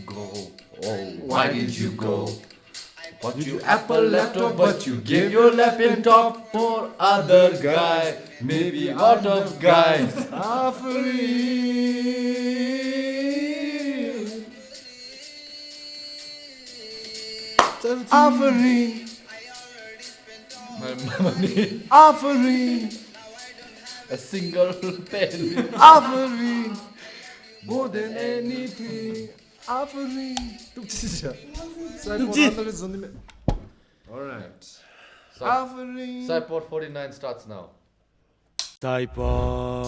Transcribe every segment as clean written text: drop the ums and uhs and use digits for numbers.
go? Oh, why did you go? Bought you Apple laptop, but you gave your laptop for other guy. Maybe out of guys. Offering. Offering. A single pen. Offering. More than anything. Offering. Alright. Offering. PSY-POD 49 starts now. PSY-POD.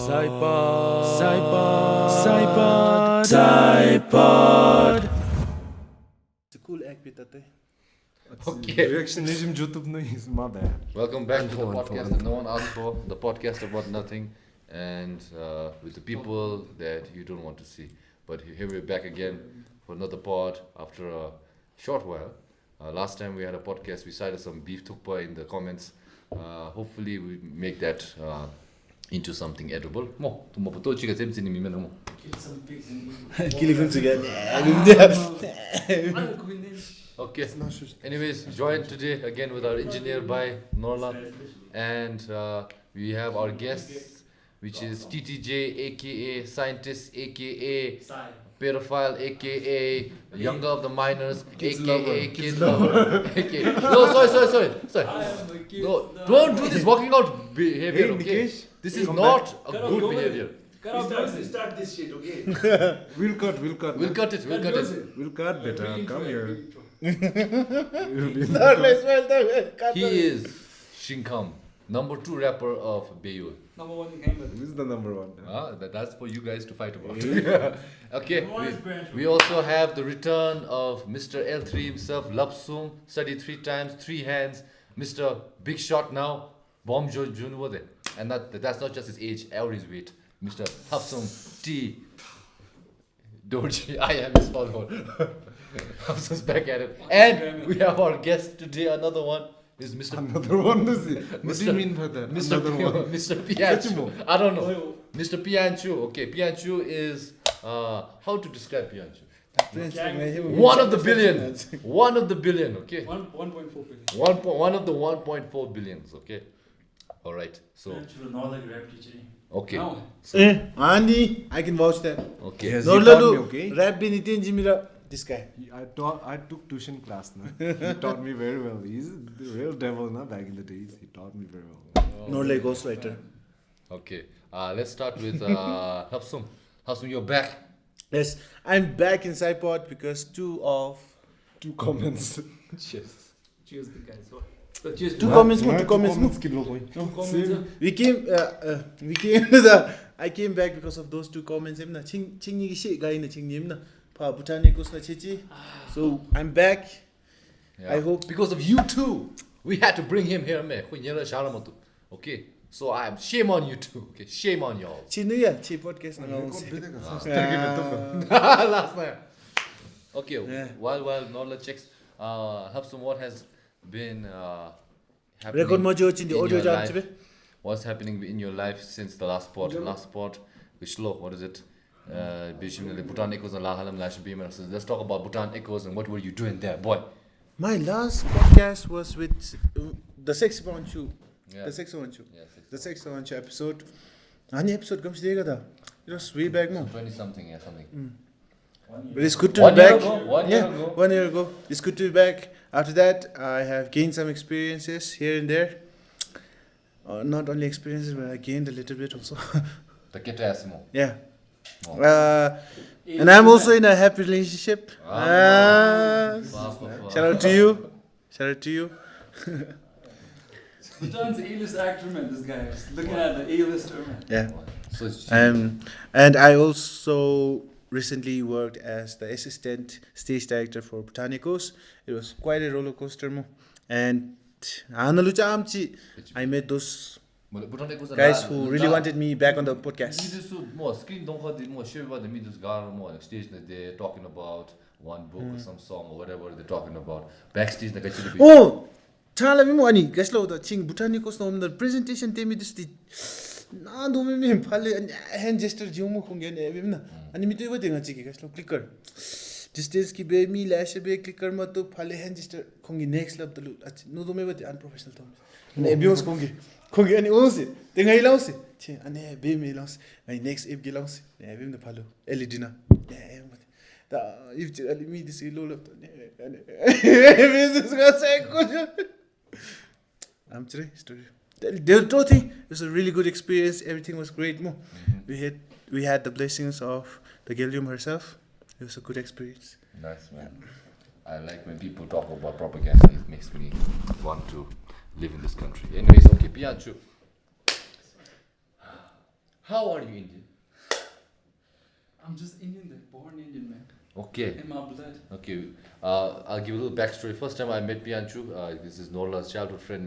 It's a cool act with that. Okay. Reactionism YouTube no is my bad. Welcome back to the podcast that no one asked for. The podcast about nothing and with the people that you don't want to see. But here we're back again for another pod after a short while. Last time we had a podcast, we cited some beef tukpa in the comments. Hopefully we make that into something edible. Kill him together. Okay. Anyways, joined today again with our engineer by Norla, and we have our guests, which is TTJ, aka scientist, aka pedophile, aka younger of the minors, aka kid lover, aka no, sorry. No, don't do this walking out behavior. Okay, this is not a good behavior. Start this shit, okay? We'll cut We'll cut it. We'll cut better. Come here. He is Shinkam, number 2 rapper of Bayul. Number 1 in Gembo. This is the number 1. That's for you guys to fight about. Okay, we also have the return of Mr. L3 himself, Lhapsum, studied 3 times, 3 hands, Mr. Big Shot now, Bomb Junor, and that's not just his age or his weight, Mr. Lhapsum T. Dorji, I am his follower. Lhapsum's back at it. And we have our guest today, another one. Is Mr. Another one? What do you mean by that? Mr. Priyanshu. I don't know. Mr. Priyanshu. Okay, Priyanshu is how to describe Priyanshu? One of the billion. One of the billion. Okay. 1.4 billion. One of the 1.4 billions. Okay. All right. So. Okay. Andy, I can vouch that. Okay. Yes, No, he taught me, okay? rap bin itin jimira this guy. I took tuition class. Na. He taught me very well. He's the real devil na, back in the days. He taught me very well. No like ghostwriter. Okay. Let's start with Lhapsum. Lhapsum, you're back. Yes, I'm back in PSY-POD because 2 comments. Cheers. Cheers, big guys. So, cheers. Two comments. Two comments. We came I came back because of those 2 comments. I'm na ching shi guy na ching na pa Bhutan ko na chechi. So I'm back. Yeah. I hope because of you too, we had to bring him here, man. Okay, so shame on you too. Okay, shame on y'all. Chinuya chi podcast na Last time. Okay, Yeah. while Norla checks, Lhapsum, what has been record happening mojo in the in audio your jam life? chibe. What's happening in your life since the last pod? What is it? Bhutan Echoes and Lahalam Lash Beam. Let's talk about Bhutan Echoes and what were you doing there, boy? My last podcast was with the Sexy Priyanshu. Yeah. The Sexy Priyanshu. Yes, The Sexy Priyanshu episode. Any episode comes there kada. It was way back mo. 20 something, yeah, something. But it's good to One be year back. ago? 1 year ago? 1 year ago. It's good to be back. After that, I have gained some experiences here and there. Not only experiences, but I gained a little bit also. The Ketasimo. Yeah. Oh. And I'm also in a happy relationship. Wow. Shout out to you. Shout out to you. Bhutan's A-list actor, man, this guy. Just looking at the A-lister, man. Yeah. So it's And I also recently worked as the assistant stage director for Botanicos. It was quite a roller coaster mo. And I met those guys who really wanted me back on the podcast. Screen don't share about the media stage that they're talking about one book or some song or whatever they're talking about. Backstage the guys Oh, chala mo ani guys lo the ching Botanicos no the presentation temi this the na do me phale hand gesture jiu mo khong gen e bimna ani mi tu ba denga chi guys lo clicker distance ki be mi la she be click karma to phale hand register kongi next level to no do me but unprofessional to ne abuse kongi ani onse te ngai lause che ane be me lause ngai next app gi lause ne be me phalo led na ne da if je ali mi this low level ne this ga say ko I'm sorry story the truth thing it was a really good experience. Everything was great mo we had the blessings of the Gilliam herself. It was a good experience. Nice, man. I like when people talk about propaganda. It makes me want to live in this country. Anyways, okay, Priyanshu. How are you Indian? I'm just Indian, like born Indian, man. Okay. In my blood. Okay. I'll give a little backstory. First time I met Priyanshu, this is Norla's childhood friend.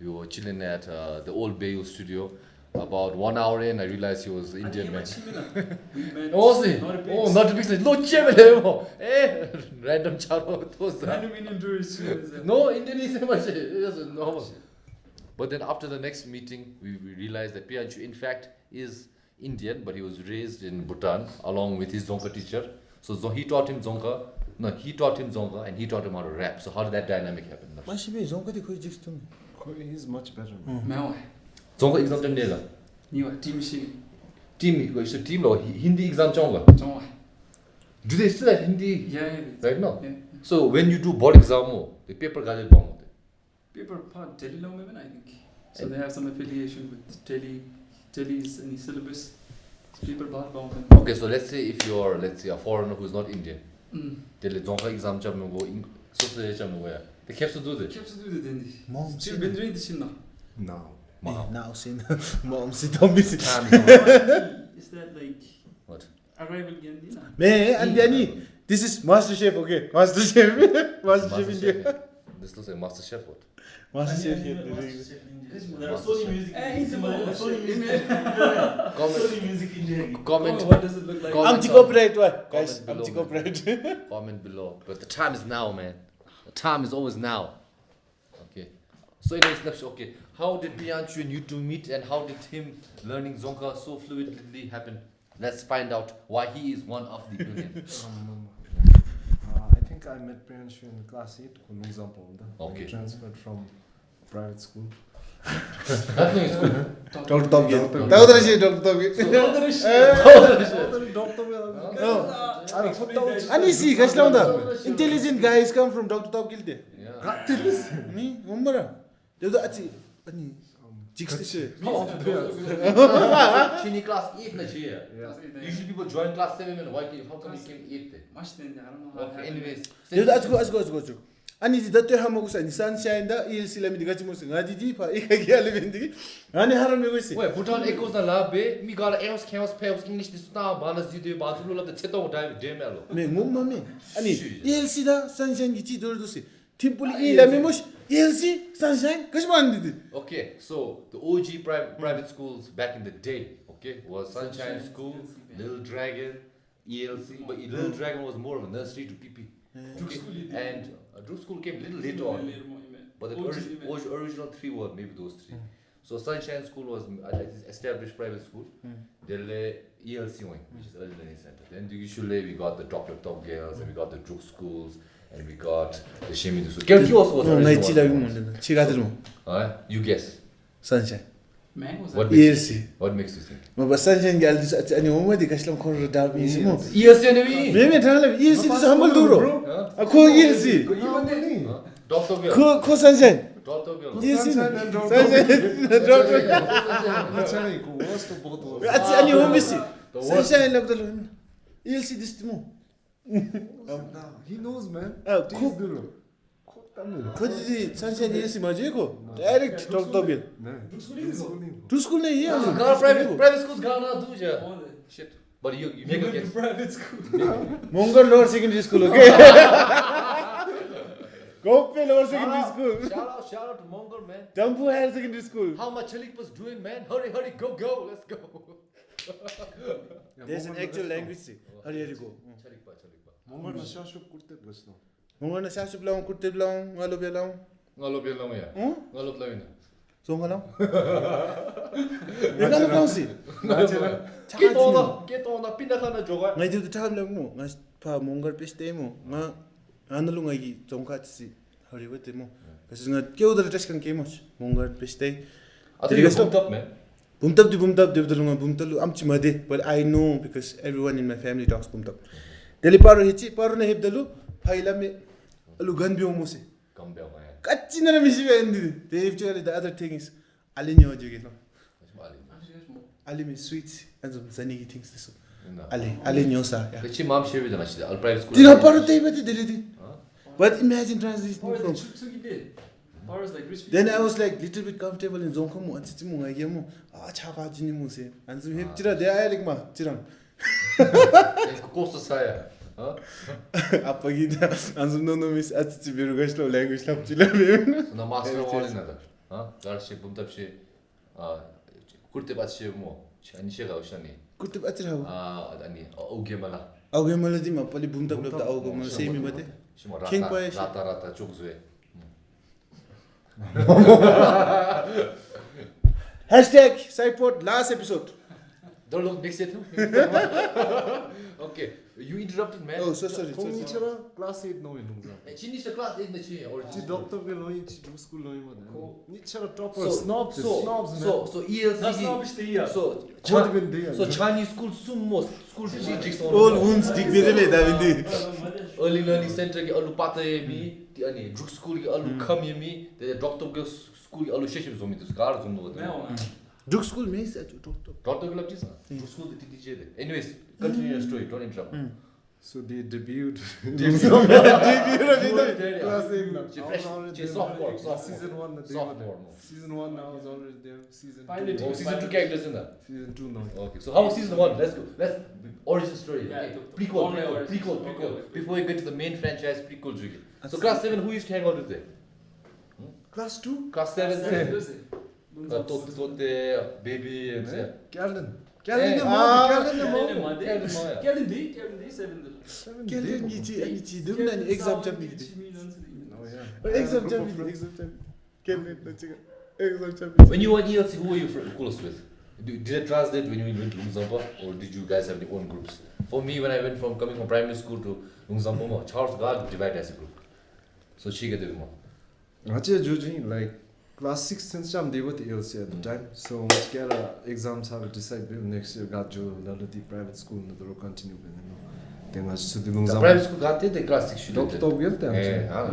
We were chilling at the old Bayou studio. About 1 hour in, I realized he was Indian, man. We met. Oh, see? Oh, not a big thing. No, eh? Random child. Random Indian tourists. No, Indian is much. It was normal. But then after the next meeting, we realized that Priyanshu, in fact, is Indian, but he was raised in Bhutan along with his Dzongkha teacher. So he taught him Dzongkha. No, he taught him Dzongkha and he taught him how to rap. So how did that dynamic happen? He's much better. Dzongkha exam 좀 내라. You are team Shini. Team 이거 있어 team로 Hindi exam Dzongkha. Do they still have Hindi? Yeah. Right now. Yeah. So when you do board exam, the paper 가질 방 어때? Paper part Delhi law maybe I think. So they have some affiliation with Delhi's any syllabus. Paper part bound. Okay, so let's say if you're a foreigner who's not Indian. Delhi Dzongkha exam 잡는 거 소스 잡는 거야. They kept to do this. Kept to do the Delhi. Mom, Still been doing this now. No. Now sin mom sit don't miss it. Is that like What? arrival Gandhi? Me and Danny, this is Master Chef, okay? Master Chef India. This looks like Master Chef. What? Master Chef. There are Sony Music India. Comment. What does it look like? Anti copyright, what? Guys, anti copyright. Comment below. But the time is now, man. The time is always now. Okay. So anyways, okay. How did Priyanshu and you two meet, and how did him learning Dzongkha so fluidly happen? Let's find out why he is one of the billion. I think I met Priyanshu in class 8. For example, when he transferred from private school. Dr. Togil. And you see, guys, intelligent guys come from Dr. Togil. Yeah. Chini class 8 na chiya. Usually people join class 7 and why how come you came 8 then? Much then I don't know. Okay, anyways. Let's go. Ani datte hamogusa ni sunshine da ilsi la mi diga chimus ngadi di pa ikagi ale bindigi ani haram me gosi Wait, Bhutan echoes na labe mi got else chaos pales English this na balas di de bazulo la de cheto time demelo. me ngumma me ani ilsi da sunshine gi chi dor dosi timpuli ila me mush ilsi sunshine kashman didi. Okay, so the OG private schools back in the day, okay, was Sunshine School, Little Dragon, ELC, but Little Dragon was more of a nursery to PP. Okay. And Drew School came a little later on, but the original three were maybe those three. So Sunshine School was established private school. Then ELC wing, which is early learning center. Then usually we got the Dr. Top Girls, and we got the Drew schools, and we got the Shemi School. Kelki also was original one. You guess. Sunshine. What makes you think? But sunshine gal this ani umma di kashlam khor da mi simo. ELC ani Me thala ELC is humble duro. Ko ELC. Dr. Girl. Ko sunshine. Dr. Girl. ELC. Sunshine. Ani umma si. Sunshine labdal. ELC this mo. He knows, man. Please do. Kodi sunshine ELC majeko. Direct Dr. Bill. To school nahi hai. Ghana private schools Ghana do ja. Shit. But you make a guess. Private school. Mongol Lower Secondary School, okay? Gope Lower Secondary School. Shout out to Mongol, man. Dampu Higher Secondary School. How much Chalik was doing, man? Hurry, go, let's go. There's an actual language. Hurry, go. Chalik ba. Mongol na shashuk kurte blasno. Mongol na shashuk laung, kurte laung, ngalo laung. Ngalo bilang ya. Ngalo laung. So ngalo. Ngalo laung si. Get on, pinaka na joga. Ngai tu tahap laung mo. Ngai pa mongar piste mo nga analunga gi tongkatsi hariwate mo kasi nga Goedra tas kan kemos mongar piste I think you're pumped up, man. bumtab di bumtalunga bumtalu amchi made but I know because everyone in my family talks bumtab deli paro hichi paro na hebdalu phaila me alu gan biom mo se Gambia, man. kachina na misi bendi the other thing is alinyo jugino Ali me sweet and some zanigi things this. Ali nyosa. The chi mom share with them actually. All private school. Dina paro tay bati delete. But imagine transition from. Then I was like little bit comfortable in zonko mo anti mo ngai mo. Chaga jini mo se. And some hip tira de ay like ma tirang. Costa saya. Huh? Apagi and some no miss ati birugaslo language lap chila me. So na master all in that. Huh? Garshi bumtab she kurte batshi mo. Chani she gaushani. Kurte batshi hawo. Ani auge mala. Auge mala di ma pali bumtab lap ta auge mala same bate. King pa rata chokzwe. Hashtag PSY-POD last episode. Don't look next year too. Okay, you interrupted, man. Oh, sorry. class 8 no in Chini the class in the chi or Chi doctor ke loi chi school loi ma. Ni chara topper so snobs. So ELC. So Chinese school school physics All wounds dig bere da bindi. Early learning center ke alu pata mi ti ani drug school ke alu kham mi the doctor ke school ke alu sheshim zomi to scar zono Drug school means at doctor ke laptis drug school the TTJ de. Anyways, continue your story, don't interrupt. So they debuted. Class 8 sophomore. Season 1 Sophomore. Season 1 now is already there. Season Pilot. 2. Oh, season 2 characters in that. Season 2 now. Okay, so how was season 1? Let's go. Let's origin story. Yeah, Okay. the Prequel. Before we get to the main franchise, prequel. So class 7, who used to hang out with them? Class 2? Class 7. Tote, baby, and say. Calvin. Calvin gichi dumna ni exam chap ni gidi. Exam chap. When you were at ELC, who were you close with? Did it translate when you went to Lungzampa, or did you guys have your own groups? For me, when I went coming from primary school to Lungzampa, Charles God divided as a group. So she get the more. Like class 6 since jam they were the ELC at the time. So much get exams have to decide next year got jo the private school in the continue then I to the private school got the class 6 should top get them. Then I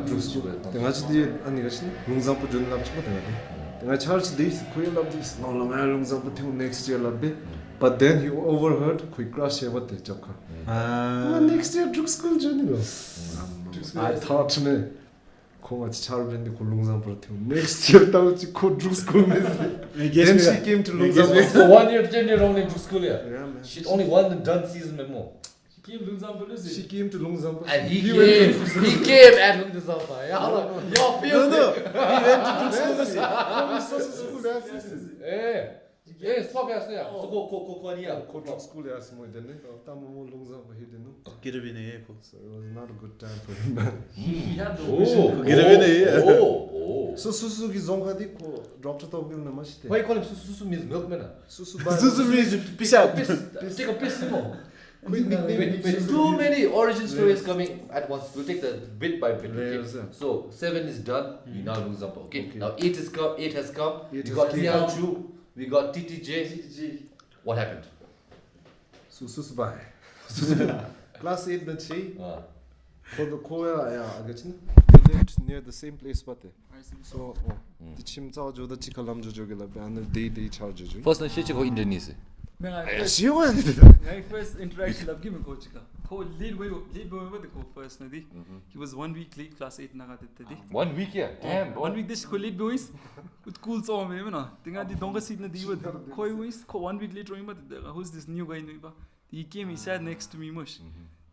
did ani gachni Lungzampa Junor Lhapsum then I charged this queen of this no long Lungzampa till next year labbe. But then he overheard quick crash here what the joke. Next year drug school journey. I thought me Komachi Charbendi Lungzampa next year Tauchi could drug school. Then she came to Lungzampa. So 1 year, 10 year only to school here. Yeah, man. She only one and done season memo. She came to Lungzampa. And he came at Lungzampa. Y'all feel No. He went to school. Yes, talk as there. So go here. Drug school as more than it. Tamu Lungzampa he didn't know. Get up in the airport. So it was not a good time for him, man. He had the vision. Get up in the air. Oh. So Suzuki Zongadi ko dropped it off in the machine. Why you call him Susu means milkman? Susu means piss out. Take a piss, no. Quick nickname. Too many origin stories coming at once. We'll take the bit by bit. Okay? So 7 is done. We now lose up. Okay. Now 8 has come. We got Priyanshu. We got TTJ. What happened? Susu bye. Class 8 na chi. For the Koya, I get they lived near the same place, but so the chimcha jo the chikalam jo jogela banner day charge jo. First, let's check Indonesia. My first interaction of Gembo coach ka. Lead boy with the first nadi. He was 1 week late class 8 na tadi. 1 week yeah. Damn. 1 week this lead boys. With cool song me na. Tinga di donga seat na di with koi boys. 1 week late roing but who's this new guy no. He came, he sat next to me mush.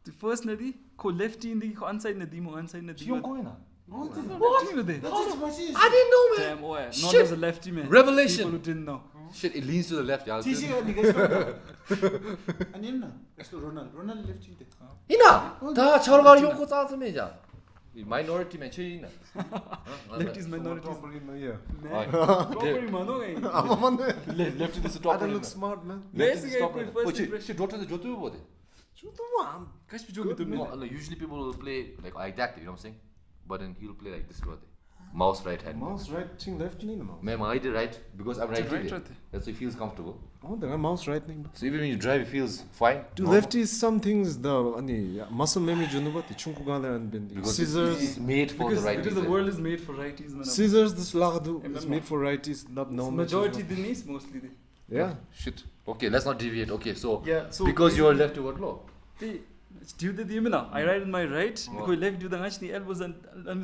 The first nadi ko lefty in the onside nadi mo onside nadi. You going na? What? I didn't know, man. Damn, oh yeah. Shit. Not as a lefty man. Revelation. People who didn't know. Shit, it leans to the left, y'all. Ronald left you there. Ina. Da chorga yoko tsa me ja. Minority man china. Lefties minorities. Properly mano gai. Lefty this top. I look smart, man. Basically, first She daughter the jotu bode. Guys, we do it. No, usually people will play like that, you know what I'm saying? But then he'll play like this, brother. Mouse right hand. Mouse right, ching left ni mouse. Ma'am, I did right because I'm right Right, here. right. That's why it feels comfortable. Oh, the mouse right ni. So even when you drive, it feels fine. Dude, normal. lefty is some things the muscle memory juno but chunku gana and been Because scissors. it's made for the right Because the world is made for righties, man. Scissors this lagdu is Remember. made for righties, not no Majority Denise mostly. Yeah. Shit. Okay, let's not deviate. Okay, so Yeah, so because you're left to what law? do the dimina. I write in my right, koi left do the ngachni elbows and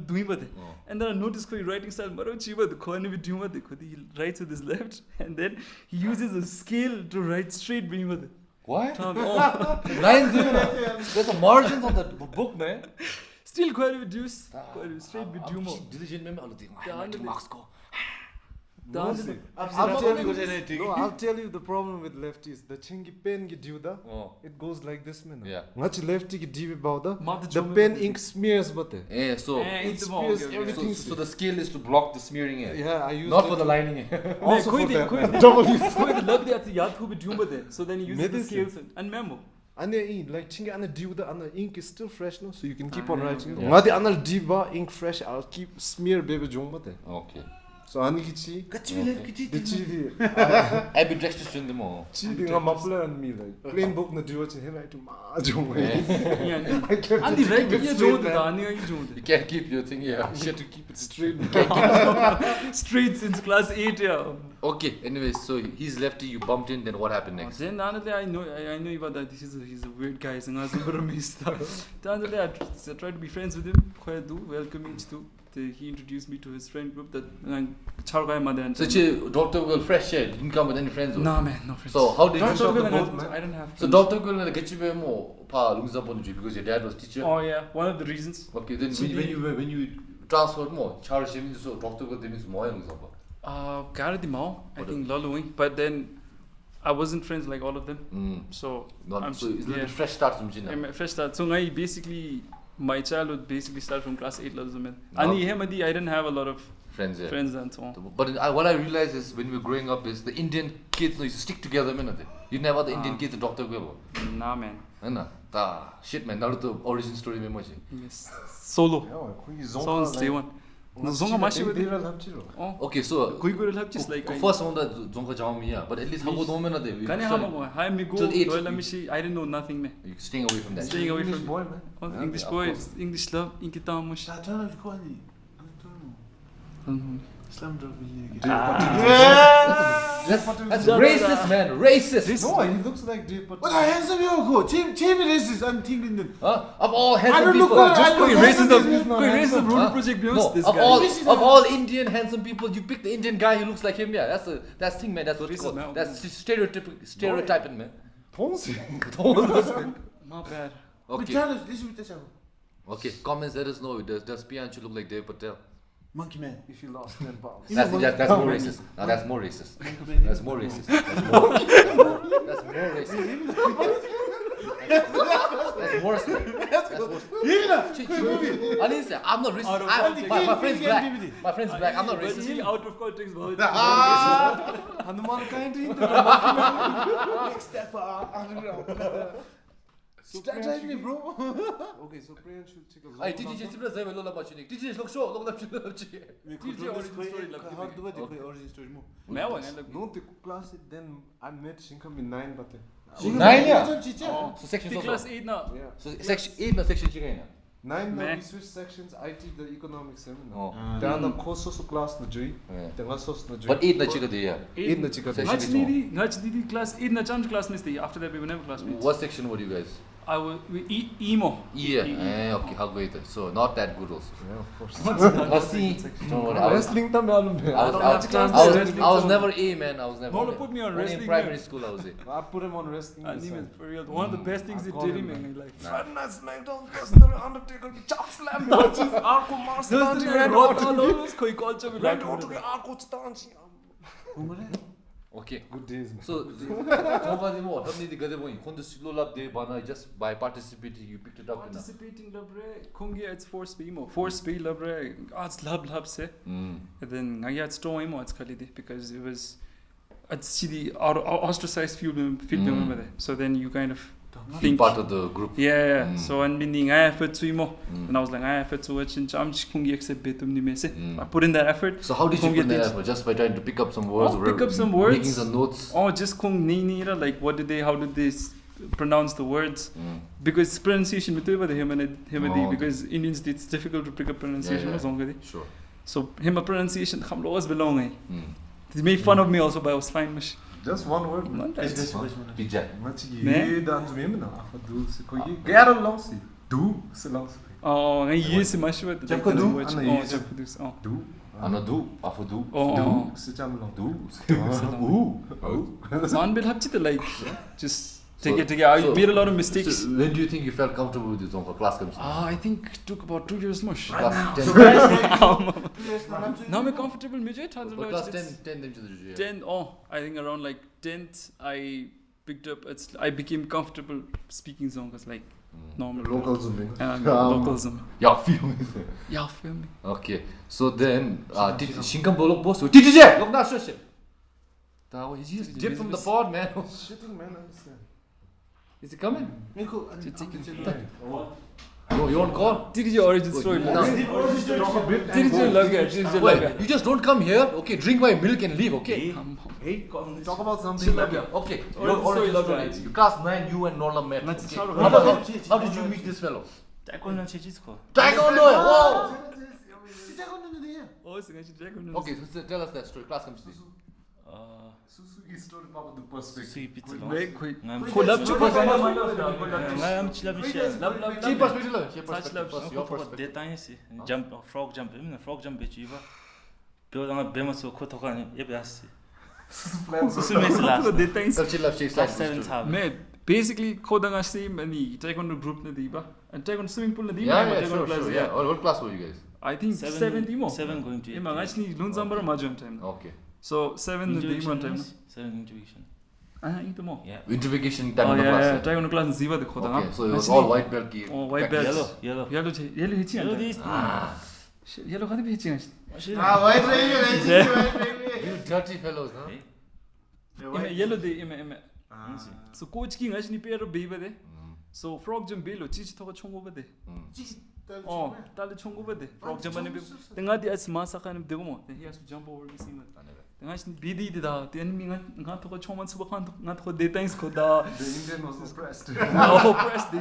doing with it. And then I noticed koi writing style maro chiba the koi be doing with it. He writes with his left and then he uses a scale to write straight being with it. What? Oh. Lines even. There's a margins on the book, man. Still quite reduce. Quite straight be I'm dumo. diligent, man. All the thing. I'll tell you the problem with lefties. The chingi pen ki diuda, it goes like this man. Yeah. Ngachi lefty ki divi bauda. Mata The chome pen with ink smears bate. Yeah, so It it's smears okay. everything. so the skill is to block the smearing. Yeah, I use Not it. for the lining. Also koi for the that. double use. Koi the love the yad who be doing with it. So then he uses the Medicine. scales and memo. Ane like chingi ana diuda ana ink is still fresh no, so you can keep on Ah, writing. okay. Ngadi ana diba ink fresh. I'll keep smear baby jong bate. Okay. So ani kichi. The chi Ambidextrous in the more. chi dinga mapla and me like plain book na diwa chin hena to ma jong. Yeah. I kept And it the right keep it you straight, do the man. You can't keep your thing here. You have to keep it straight. straight since class 8, yeah. Okay, anyways, so he's lefty, you bumped in, then what happened next? Then honestly, I know about that. He's a weird guy. So I was super amazed. Then I tried to be friends with him. Quite do welcome each too. He introduced me to his friend group. That char guy mother. Such a Dr. Will fresh shit, didn't come with any friends? No man, no friends. So how did you Dr. Will, boat, man? I don't have. So friends. Dr. Will get you more because your dad was teacher. Oh yeah, one of the reasons. Okay, then when you transferred more, Charles James so Dr. Will means more example. Gara di mao. I think lolowing. But then I wasn't friends like all of them. So So it's a little bit fresh start from Gina. I'm fresh start. So I basically my childhood basically started from class 8 levels. No. And I didn't have a lot of Friends, yeah. friends and so on. But what I realized is when we were growing up is the Indian kids used to stick together, man. You never the Indian kids, Dr. Will. Nah man. Shit, man. Naruto origin story memo. Yes. Solo. Yeah, Someone's day one. Zonga mashi with it. Oh. Okay, so Goedra have just like first one that Zonga Jamia, but at least how good woman are they? Kani hama hi me go Till eight. I didn't know nothing me. You're staying away from that. Staying away English from boy, man. oh, English of boy, course. English love, inkita mush. Slam drop That's racist, man. Racist. No, he looks like Dave Patel. What the handsome you go? Team is this. I'm thinking that. Of all handsome don't look people, like- just I look put like racism. this is not handsome. Brutal Huh? project No, beyond this of guy. all all Indian handsome people, you pick the Indian guy who looks like him. Yeah, that's thing, man. That's what it's Racism, called. man. That's stereotyping, man. My bad. Okay. Listen with this. Okay. Comments. Let us know. Does Priyanshu look like Dave Patel? Monkey man. If you lost 10 pounds. That's more racist. No, that's more racist. That's more racist. That's more racist. That's worse. That's worse. Anisa, I'm not racist. My friend's black. My friend's black. I'm not But racist. he out of context. Hanuman kind Next step underground. Start driving me, bro. Okay, so Priyanshu check a Ay, DJ Chitra zai lola bachuni. DJ look show, look lapchi. DJ origin story How do I origin story mo? No, the class then I met Shinkam in 9 but 9 yeah. So section Class also. 8 now. yeah. So section 8 na section chiga 9 Man. we switched sections. I teach the economics seminar. Oh. Then the course class na jui. Yeah. Then I sos na jui. But 8 na chiga de yeah. 8 na chika. Section. Ngach didi class 8 na chance classmates thi. After that we were never classmates. What section were you guys? I was emo. Yeah. Okay, how great. So not that good also. Yeah, of course. Let's see. Don't worry. Wrestling ta malum hai. I was never A, man. I was never. Mona A. put me on Only wrestling, in primary man. school I was A. I put him on wrestling. I mean, for real. One of the best things I he call did him, him, man. like. SmackDown wrestler Undertaker ki chop slam matches. Arko master Those stand the ran rock out. all those koi culture we Ran like. out to the Arko stand. Okay. Good days, man. So, just by participating, you picked it up. Participating labre, kongi it's force be emo. Force be labre, it's lab se. And then ngaya it's to emo it's kalidi because it was it's the ostracized field remember there. So then you kind of Being part of the group. Yeah. So and meaning I effort to mo. And I was like I effort to watch and I'm just going to accept betum ni mese. I put in that effort. So how did you put in that effort? Just by trying to pick up some words or pick up some words. Making some notes? Oh, just kung ni like how did they pronounce the words? Because pronunciation because Indians it's difficult to pick up pronunciation. Sure. So him a pronunciation always belong. They made fun of me also, but I was fine. Just one word. Pijak. Oh, I use my shirt. Anadu, afudu. Oh, Do. so unbel have to like just take it together. I made a lot of mistakes. So when do you think you felt comfortable with this song for class comes? I think it took about 2 years much. Class 10. Now I'm comfortable. Class 10. 10. Oh, I think around like 10th, I picked up. I became comfortable speaking songs like normal. Localism. Localism. Yeah, feel me. Yeah, feel me. Okay. So then, Shinkam Bolok boss. TTJ! Look now, shush it. He's just dipped from the pod, man. Shitting, man, understand. Is he coming? No, you won't call? TTJ origin story. TTJ love Wait, you just don't come here, okay? Drink my milk and leave, okay? Hey, Talk about something like Okay, Origin story. you class 9, you and Norla met. Okay. How did you meet this fellow? Taekwondo! Whoa! Okay, so tell us that story. Class comes to Suzuki story about the perspective. Very quick. Frog jump, build on a bemus or Kotokan, Basically, Kodanga same and the taekwondo group na diba, and taekwondo swimming pool na diba. Yeah, sure. Yeah. What class were you guys? I think 70 more. 7 going to 8. Actually, Lunzambara Majum time. Okay. So 7 the day one time. 7 intuition. Eat them all. Yeah. Introvacation taekwondo class. Yeah, taekwondo class in Ziva the Kodanga. Okay, so it was all white belt key. Oh, white belts. Yellow. Yellow hitching. Yellow had to be hitching. White baby. You dirty fellows, huh? Yellow day, so coach king actually pair of baby there. So frog jump below, teach to a chung over there. Oh, Tali chung over there. Frog jump and the Nadi as Masaka and Demo, then he has to jump over the scene. The actually BD did that, the enemy not to go Choman Subakan, not for the thanks called The Indian was oppressed. no press the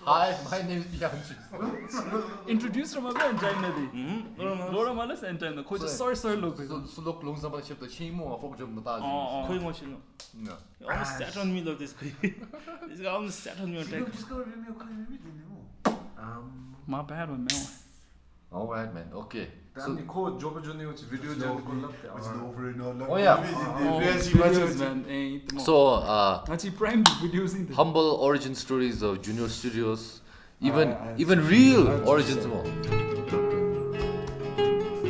Hi, my name is Priyanshu. Introduce from a man, China. Laura Malas and China. Coach, sorry, look. So look, long somebody shipped the chimo or folk jump the Tazi. Koi motion. No. You almost sat on me of this. This guy almost sat on me on deck. My bad one, man. Alright, man. Okay. So, Oh yeah. Videos, man. So, Actually, prime videos in humble origin stories of Junor Studios, even real origins more.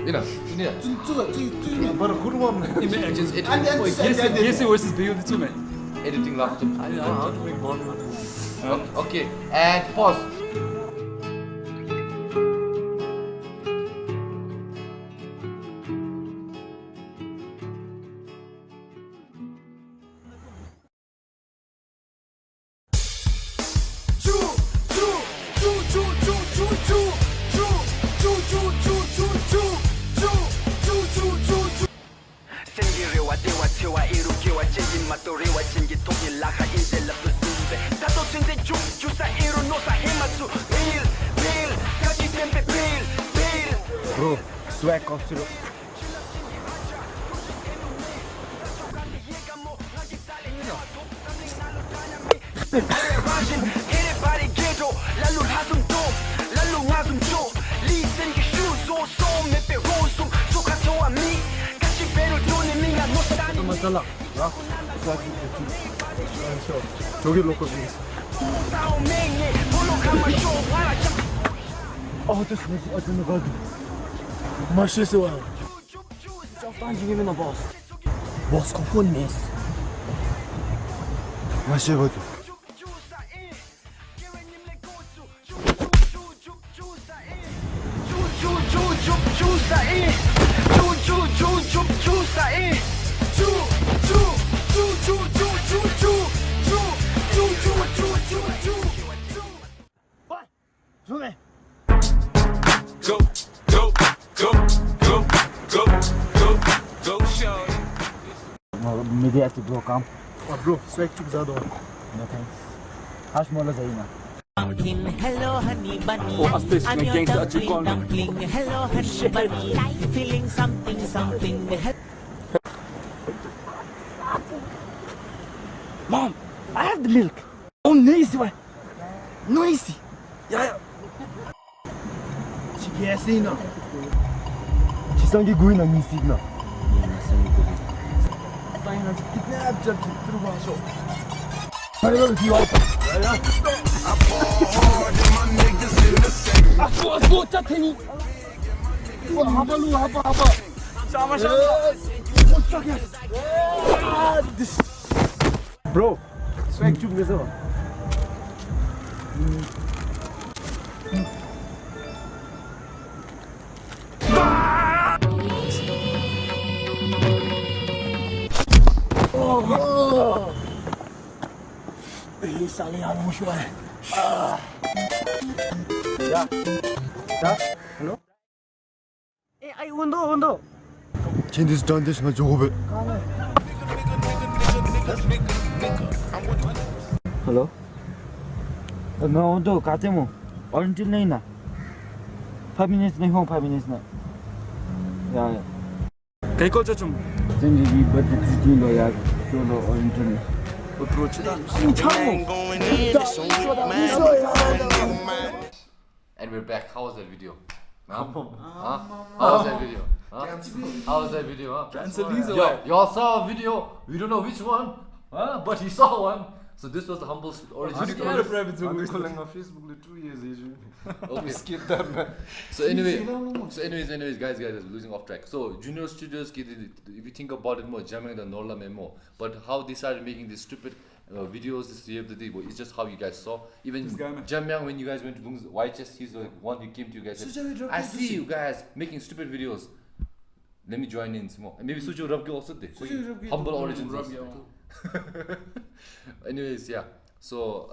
You know, But a good one. just Yes, versus Bayo too, man. editing Lhapsums. I don't make more. Okay, and pause. Bro, swag comes through. 저기 로컬 중에서. Oh, this was I don't know. Mas isso é. Já está ninguém na boss. Boss confunde mesmo. Mas chegou. 손에. Go, go, go, go, go, go, go, show. Maybe I have to go come. Oh, bro, swag chuk ज़्यादा है. No thanks. आज मोला जाइना. Hello honey bunny, Oh, after this, I'm my your gangster dumpling, call me. dumpling. Hello honey bunny, I'm feeling something, something. Mom, I have the milk. Oh, nice one. Noisy. Yeah. Yes, no. 지성이 구이나 미시나. 사인한테 kidnap 잡지 들어와서. 빨리 뒤와. 아fu 짜테니. 하바. 샤마. Bro, swag 좀 내서. 이 쌀이 너무 좋아해. 야, hello? Hey, 운동. Changes done this nga job. Hello? मैं उधर काटे मु orange नहीं ना 5 minutes नहीं हो 5 minutes ना या Kay ko 좀 생기기 बट तीन लो यार चलो ऑरेंज नहीं And we're back. How was that video? Huh? How was that video? Huh? How was that video? Huh? cancel these Yo, y'all saw a video. We don't know which one, huh? But he saw one. So this was the humble origin story. I'm calling on Facebook 2 years age. Okay. Skip that man. So anyways, guys, we're losing off track. So Junor Studios, if you think about it more, jamming the Norla more. But how they started making these stupid videos this year, it's just how you guys saw. Even Jamyang, when you guys went to YHS, he's the one who came to you guys. Said, I see you guys making stupid videos. Let me join in some more. And maybe Suju Rabgi also did. Humble origins. Anyways, yeah. So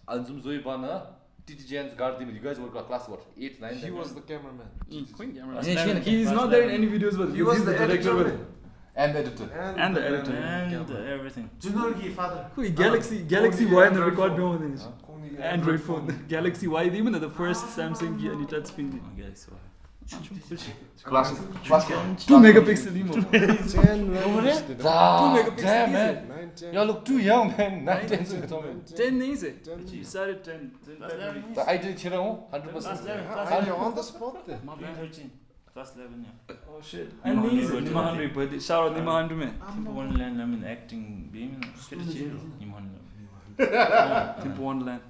Anzum Zoibana, TTJN's guardian. You guys were class what? 8, 9? He was the cameraman. He's not there in any videos, but He was the director. And the editor. And the editor. And everything. Junor ki father. Galaxy Y and the record be on this. Android phone. Galaxy Y, even the first Samsung ki and touch screen. Galaxy Y. Class. 2 megapixel emo. 10 Damn man. Y'all look too young man. 9, 10 se 10 nahi se. You started 10. I did 100%. On the spot there. 13. Class 11, yeah. Oh shit. And nahi se. Nimahandre birthday. Shout out Nimahandre mein. Temple Wonderland, I mean acting, being Nimahandre. Temple Wonderland.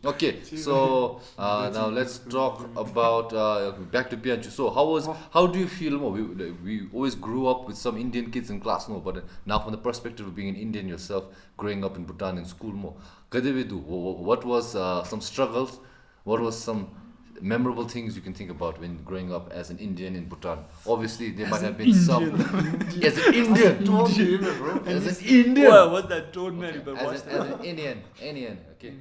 Okay, so now let's talk about back to Priyanshu. So how do you feel more? We always grew up with some Indian kids in class, no, but now from the perspective of being an Indian yourself, growing up in Bhutan in school, more. What was some struggles? What was some memorable things you can think about when growing up as an Indian in Bhutan? Obviously, there might have been some. As an Indian, as an Indian. Wow, what's that tone, man? As an Indian, okay.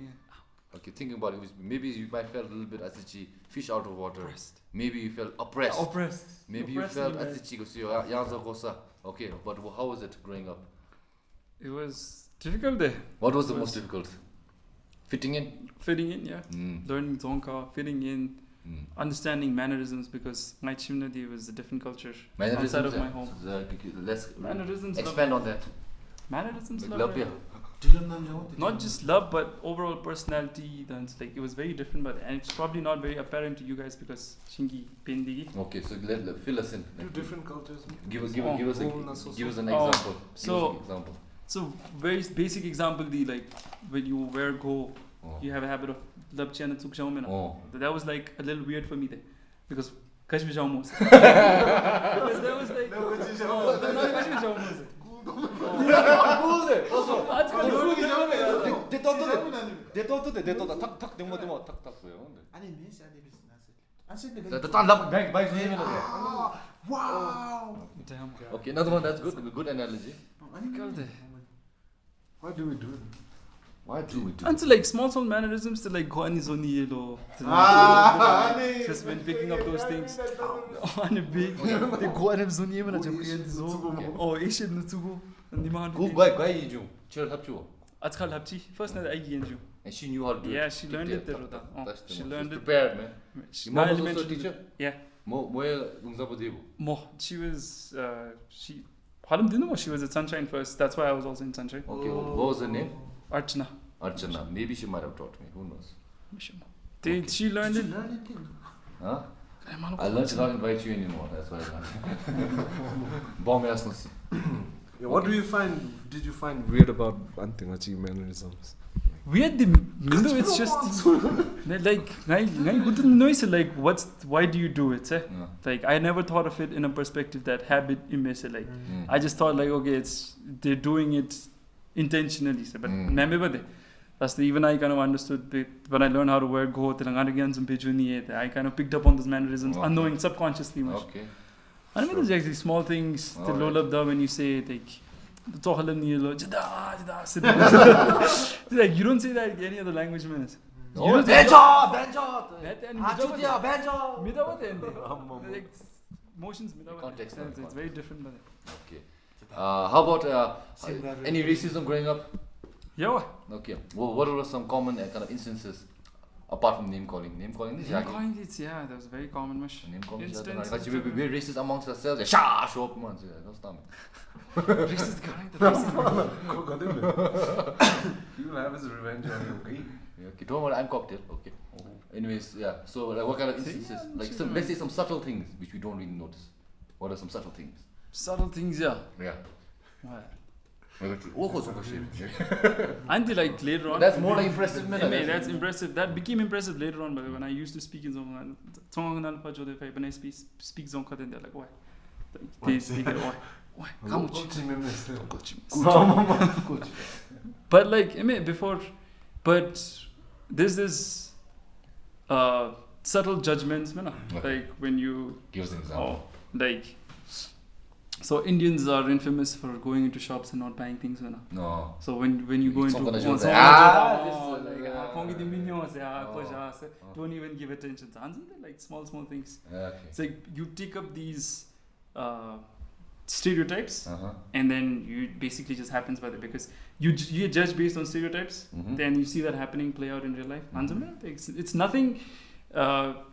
Okay, thinking about it, maybe you might felt a little bit asichi, fish out of water. Maybe you felt oppressed. Maybe you felt asichi, okay, but how was it growing up? It was difficult there. What was the most difficult? Fitting in? Fitting in, yeah. Learning Dzongkha, fitting in, understanding mannerisms, because my Chimnadi was a different culture outside of my home. Let's Mannerisms, expand on that. Mannerisms, Like love, love, not just love, but overall personality. Then it was very different, and it's probably not very apparent to you guys because Chingi Pendigi. Okay, so let fill us in. Two different cultures. Give us an example. So very basic example, like when you wear go, you have a habit of labchi and tsukshao. That was like a little weird for me there, because kashmishao mos. Because that was like kashmishao mos. Wow. Okay, another one that's good. Good analogy. Why do we do it? Why do we do And that? so like small mannerisms to like go on his own yellow. Just when picking up those things. On a big, they go on his own yellow. Oh, Asian Nutsugo. And the man. Why you do? Chill help you. It's called Lhapchi. First night I get you. And she knew how to do it. Yeah, she learned it there. She learned it. Prepared, man. Your mom was also a teacher? Yeah. Mo. She was, she didn't know she was at Sunshine first. That's why I was also in Sunshine. Okay, what was her name? Archana. Archana. Maybe she might have taught me. Who knows? She learned it. Huh? I learned to not invite you anymore. That's why I learned. Bomb ass. What did you find weird about Antingachi mannerisms? Weird, it's just like I couldn't know. Like, why do you do it? Eh? Yeah. Like, I never thought of it in a perspective that habit image. Like, I just thought like, okay, they're doing it intentionally. But that's even I kind of understood when I learned how to wear goat and I kind of picked up on those mannerisms, unknowing subconsciously much. Okay. I mean, there's actually small things to roll up there when you say like. Like you don't say that in any other language, man. Motions, Context. it's very different. Man. Okay. How about any racism growing up? Yeah. Okay. Well, what were some common kind of instances apart from name calling? Name calling, That was very common. Name calling. Instance. We're racist amongst ourselves. Show up, man. Racist guy. He will have his revenge on you, okay? Okay, don't worry, I'm cocktail. Okay. Anyways, yeah. So, like, what kind of instances? Like, let's say some subtle things which we don't really notice. What are some subtle things? Subtle things, yeah. Yeah. Until like later on. That's more like impressive, man. That's impressive. That became impressive later on, but when I used to speak in Zongan, when I speak Zonka, then they're like, why? They get why? But like, before, but there's this subtle judgments, like when you give us an example. Like, so Indians are infamous for going into shops and not buying things, No. So when you go into don't even give attention to like small things. Okay. It's like you take up these stereotypes, and then you basically just happens by that because you judge based on stereotypes. Then you see that happening play out in real life. It's nothing.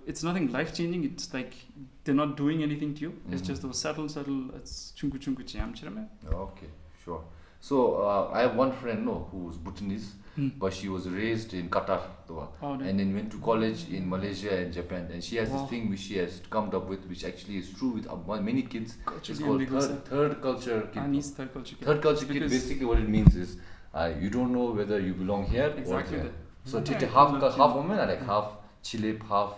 It's nothing life changing. It's like they're not doing anything to you. It's just those subtle. It's chunku cham. Okay, sure. So I have one friend, who's Bhutanese, but she was raised in Qatar, and then went to college in Malaysia and Japan. And she has this thing which she has come up with, which actually is true with many kids. It's called third culture kid. Third culture kid. Basically, what it means is you don't know whether you belong here or there. So half women are like half Chile, half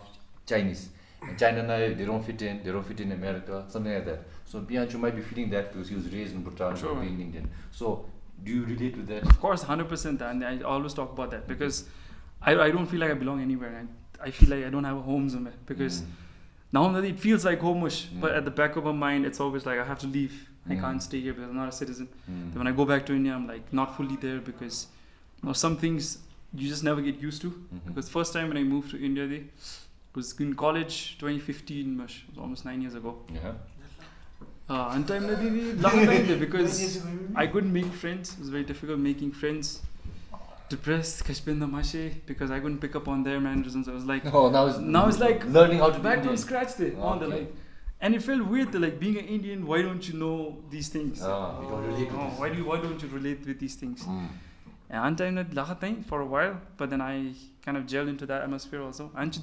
Chinese. And China, they don't fit in America, something like that. So Priyanshu might be feeling that because he was raised in Bhutan, being Indian. So do you relate with that? Of course, 100%. And I always talk about that because I don't feel like I belong anywhere. I feel like I don't have a home somewhere because now it feels like home-ish, but at the back of my mind, it's always like I have to leave. I can't stay here because I'm not a citizen. Then when I go back to India, I'm like not fully there because some things you just never get used to. Because first time when I moved to India, it was in college, 2015, it was almost 9 years ago. And time because I couldn't make friends. It was very difficult making friends. Depressed, because I couldn't pick up on their mannerisms. I was like, now it's like learning how to back from scratch there. And it felt weird that like being an Indian, why don't you know these things? You don't relate with these. Why don't you relate with these things? And time for a while, but then I kind of gelled into that atmosphere also. And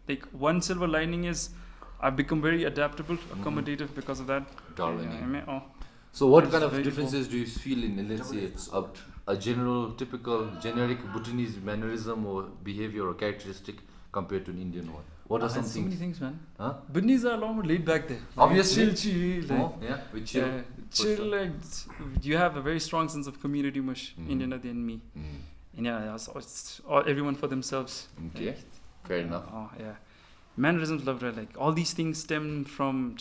like one silver lining is I've become very adaptable, accommodative because of that. So what kind of differences do you feel in, let's say, a generic Bhutanese mannerism or behavior or characteristic compared to an Indian one? What are some things? So many things, man. Huh? Bhutanese are a lot more laid back there. Obviously. Chill. Chill, like you have a very strong sense of community mush, Indian than me. And it's everyone for themselves. Okay, fair enough. Mannerisms, love, right? Like all these things stem from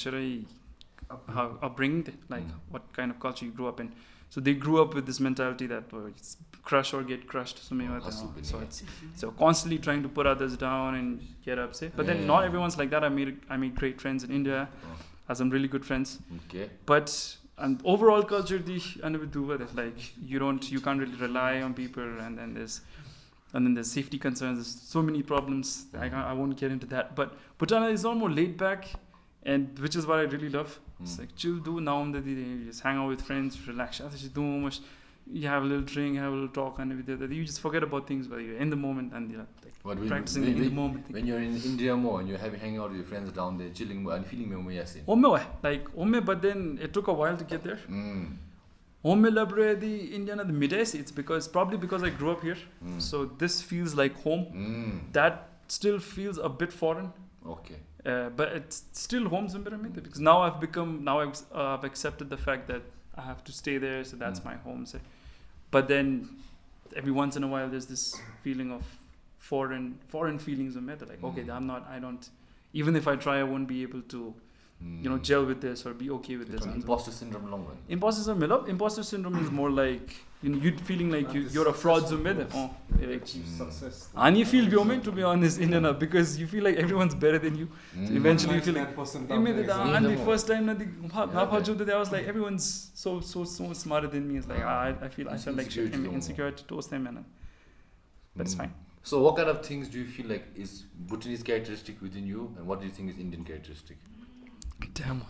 upbringing, like what kind of culture you grew up in. So they grew up with this mentality that it's crush or get crushed. So hustle bhi so nahi hai. it's so constantly trying to put others down and get upset. But then not everyone's like that. I made great friends in India. I have some really good friends. Okay. But and overall culture, like you can't really rely on people, and then there's safety concerns. There's so many problems. I won't get into that. But Bhutan is all more laid back, and which is what I really love. It's like chill, do now and then you just hang out with friends, relax. You have a little drink, have a little talk, and everything. You just forget about things, but you're in the moment and you're like practicing in the moment. When you're in India more and you're hanging out with your friends down there, chilling more and feeling more yes. But then it took a while to get there. It's probably because I grew up here, so this feels like home. That still feels a bit foreign. Okay. But it's still home because now I've accepted the fact that I have to stay there, so that's my home. So. But then every once in a while there's this feeling of foreign feelings like okay, even if I try I won't be able to gel with this or be okay with this. Imposter syndrome long run. Imposter syndrome is more like you feeling like you're a fraud Success. And you feel beyond, to be honest, because you feel like everyone's better than you. So eventually you feel like and the first time I was like everyone's so smarter than me. It's like I feel like insecure towards them, but it's fine. So what kind of things do you feel like is Bhutanese characteristic within you, and what do you think is Indian characteristic? Damn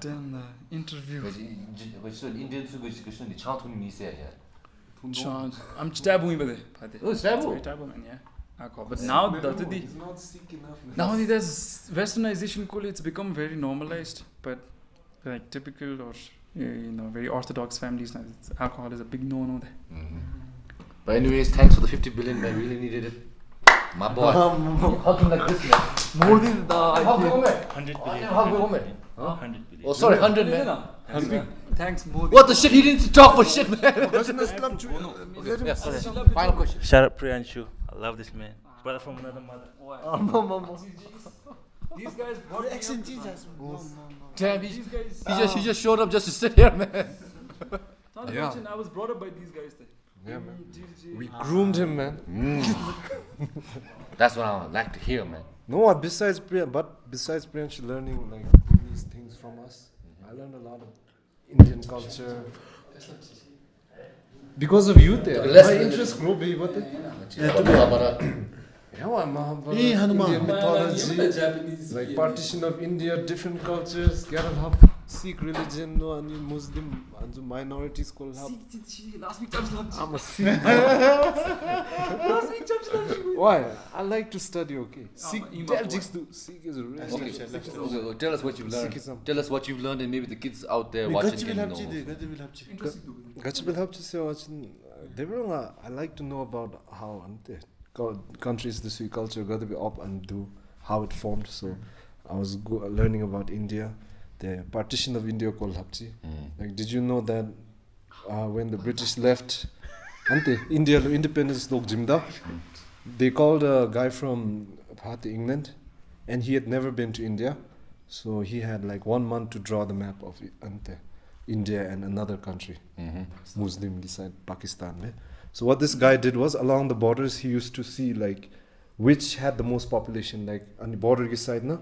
Damn the interview. I'm taboo with it. Oh, it's taboo? Taboo, man, yeah. But now it's not Sikh enough. Now there's westernization, it's become very normalized. But like typical or very orthodox families, alcohol is a big no-no there. But anyways, thanks for the 50 billion, man. Really needed it. My boy. Hug him like this, man. More than hug him, man. 100 billion. Hug him, man. 100 billion. Oh, sorry, 100, man. Thanks, Modi. What the shit? He didn't talk for shit, man. Final question. Shout out Priyanshu. I love this man. Brother from another mother. These guys brought accent. Damn, he just showed up just to sit here, man. I was brought up by these guys there. Yeah, man. We groomed him, man. That's what I like to hear, man. No, besides Priyanshu learning like these things from us, I learned a lot of Indian culture. Because of you there, my interest grew, baby. Indian mythology, like partition of India, different cultures, get help. Sikh religion, no, and Muslim and minorities called help. Last week I'm a Sikh. Why? I like to study, okay. Sikh is really Okay, tell us what you've learned. Sikhism. Tell us what you've learned, and maybe the kids out there watching can know. I like to know about how countries, the Sikh culture, got to be up and do how it formed. So I was learning about India. The partition of India called Lhapsi. Like, did you know that when the British left India independence they called a guy from England, and he had never been to India, so he had like 1 month to draw the map of India and another country, Muslim beside Pakistan. So what this guy did was, along the borders he used to see like which had the most population, like on the border side na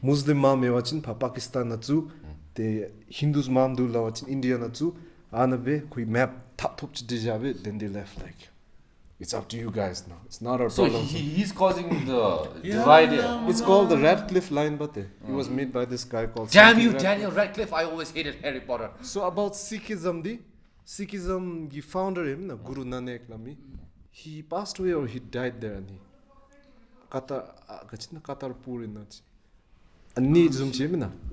Muslim mam mewachin Pakistan na chu, the Hindus mam do lawachin India na chu, anabe kui map top dijabe, then they left like it's up to you guys now. It's not our problem. So he's causing the divide here. It's called the Radcliffe line, but it was made by this guy called. Damn you, Daniel Radcliffe! I always hated Harry Potter. So about Sikhism, the founder him, Guru Nanak Lami, he passed away or he died there, and he Qatarpur in that.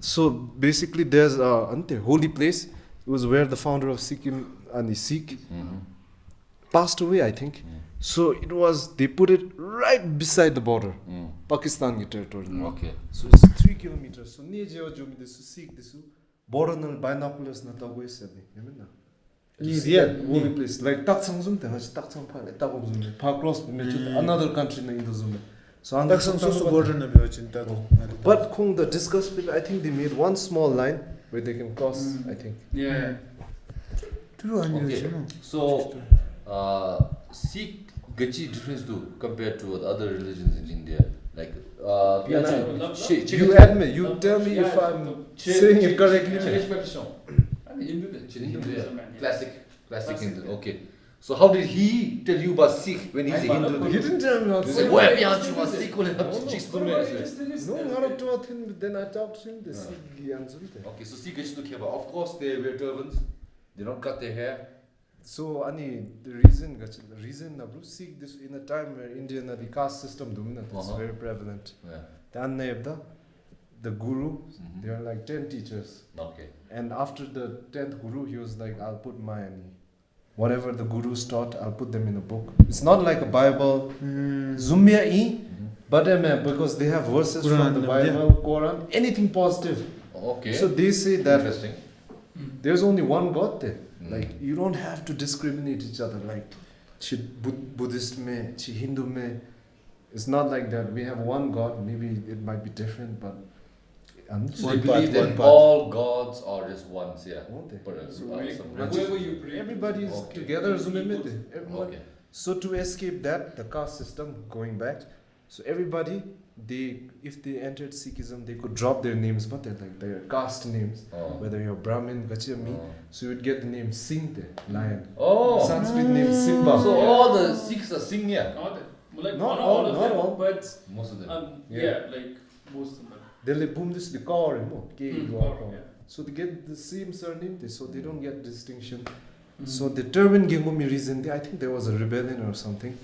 So basically, there's a holy place. It was where the founder of Sikkim and the Sikh passed away, I think. So they put it right beside the border, Pakistan territory. Okay. So it's 3 kilometers. So near Sikh border na binoculars na tago said. Holy place like Taksang zoom te Taksang pa tago zoom pa cross another country na indo zoom. So on the border na but kung the discuss people, I think they made one small line where they can cross, I think. Yeah. True Okay. So, Sikh gachi difference too compared to the other religions in India. Like, You admit, you tell me if I'm saying it correctly. Classic Hindu. Okay. So how did he tell you about Sikh when he's a Hindu? He didn't tell me about He Sikh. said, "Why Priyanshu was Sikh?" No, not about him. Then I talked to him. The Sikh answer. Okay, so Sikh gachi to kheba. Of course, they wear turbans. They don't cut their hair. So, the reason na bro, Sikh this in a time where Indian the caste system dominant is very prevalent. Yeah. Then the guru, there are like 10 teachers. Okay. And after the 10th guru, he was like, I'll put whatever the gurus taught, I'll put them in a book. It's not like a Bible, but because they have verses from the Bible, Quran, anything positive. Okay. So they say that Interesting. there's only one God there. Like, you don't have to discriminate each other. Like, Buddhist mein, Hindu mein. It's not like that. We have one God. Maybe it might be different, but So they believe that all gods are just ones, yeah. Won't they? Whoever you pray, everybody is Okay. together. Okay. So to escape that, the caste system going back. So everybody, if they entered Sikhism, they could drop their names, but they're like their caste names. Whether you're Brahmin, Gachami, so you'd get the name Singh there, lion. Sanskrit name Simba. So all the Sikhs are Singh, yeah. Like Not not all of all, them, not all. but Most of them. like most of them. They'll boom this the car, Yeah. so they get the same surname, so they don't get distinction. So the turban Gembo reason, I think there was a rebellion or something.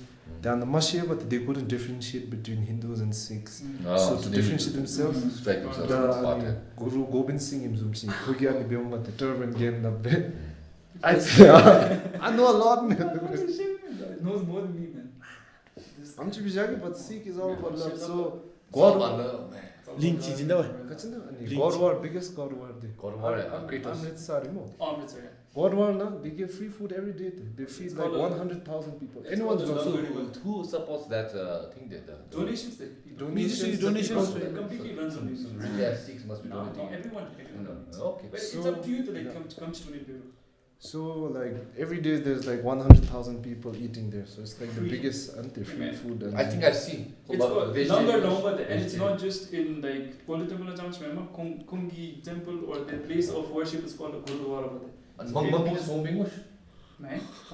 Then the Mashia, but they couldn't differentiate between Hindus and Sikhs. So to differentiate themselves, Strike themselves the apart. Guru Gobind Singh Imzumsi, Kugyani Beomba, the turban game up there. I know a lot, man. Knows more than me, man. I'm Chibijagi, but Sikh is all about love. So, God, God, Link chijinda God War, biggest God War. Kratos. God War, they give free food every day. They feed like 100,000 people. Anyone's Who supports that thing there? Donations, donations. completely runs on this. Yeah, Sikhs must be donating. Everyone. Okay. But it's up to you to like come to donate. So like every day there's like 100,000 people eating there. So it's like the biggest free food. And I think I've seen. It's longer, and it's not just in like Politamala Jams, remember? Kungi temple or the place of worship is called a Goedra.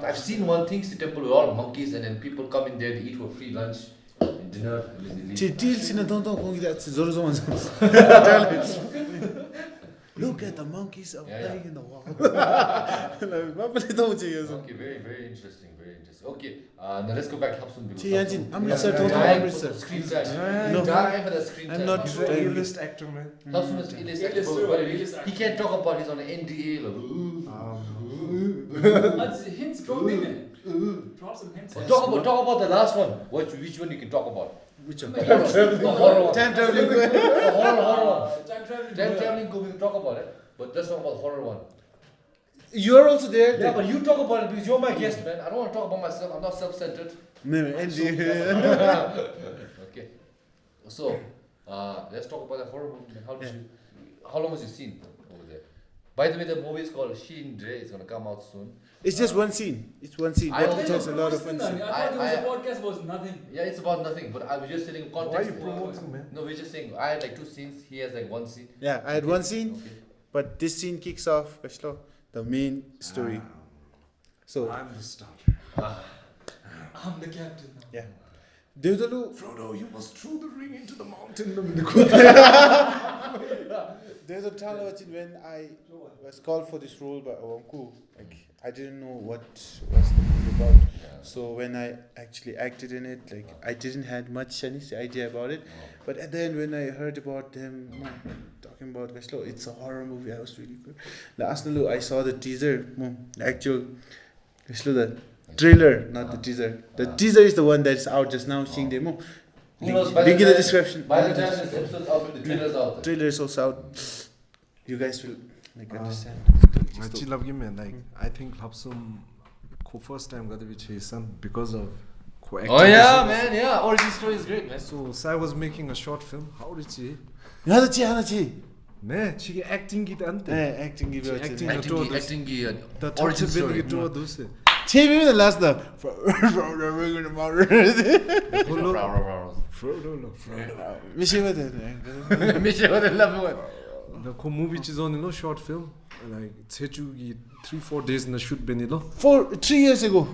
I've seen one thing, the temple with all monkeys, and then people come in there to eat for free lunch and dinner. And Look at the monkeys playing in the wall. Okay, very interesting. Okay, now let's go back to Lhapsum. Screen time. No. Die for the screen time. I'm not he's an A-list actor, man. Lhapsum is A-list actor, but he can't talk about he's on an NDA. That's hints from him, man. Drop some hints. Talk about the last one. Which one you can talk about? Which one? The horror one. Time traveling. The horror one. Time traveling. Time traveling, we can talk about it. But let's talk about the horror one. You're also there. Yeah, but you talk about it because you're my guest, man. I don't want to talk about myself. I'm not self-centered. No, NDA. Okay. So, let's talk about the horror movie. How long has you seen over there? By the way, the movie is called Shin Dre. It's going to come out soon. It's just one scene. It's one scene. I But also- it has a lot of fun. I thought it was a podcast was nothing. Yeah, it's about nothing, but I was just telling Why are context. you promoting, man? No, we're just saying, I had like 2 scenes. He has like 1 scene. Yeah, I had one scene, Okay. but this scene kicks off the main story. So I'm the starter. I'm the captain now. yeah, there's a little. Frodo, you must throw the ring into the mountain. There's a time when I was called for this role by Awamku. Like I didn't know what was the movie about. So when I actually acted in it, like I didn't had much any idea about it. But at the end, when I heard about them talking about Gashlo, it's a horror movie. I was really good. Last night I saw the teaser, the actual Gashlo, the trailer, not the teaser. The teaser is the one that's out just now. Seeing them. Who knows, Link in the description. By the time this episode's out, the trailer's out. there. Trailer is also out. You guys will understand. I think Lhapsum first time got to be chasing because of Oh yeah, man, yeah. Origin story is great, man. So Sai was making a short film. How did she? 하나치. 네, 지금 액팅 기도 안 돼. 네, 액팅 기도 액팅 acting기 다 origin 전체 story. 밴드 좋아도세. 재미있는 라스트. 미시거든. 미시거든 love. 그 무비 지존이로 short film. Like 제주기 3-4 days in the shoot benilo. 3 years ago.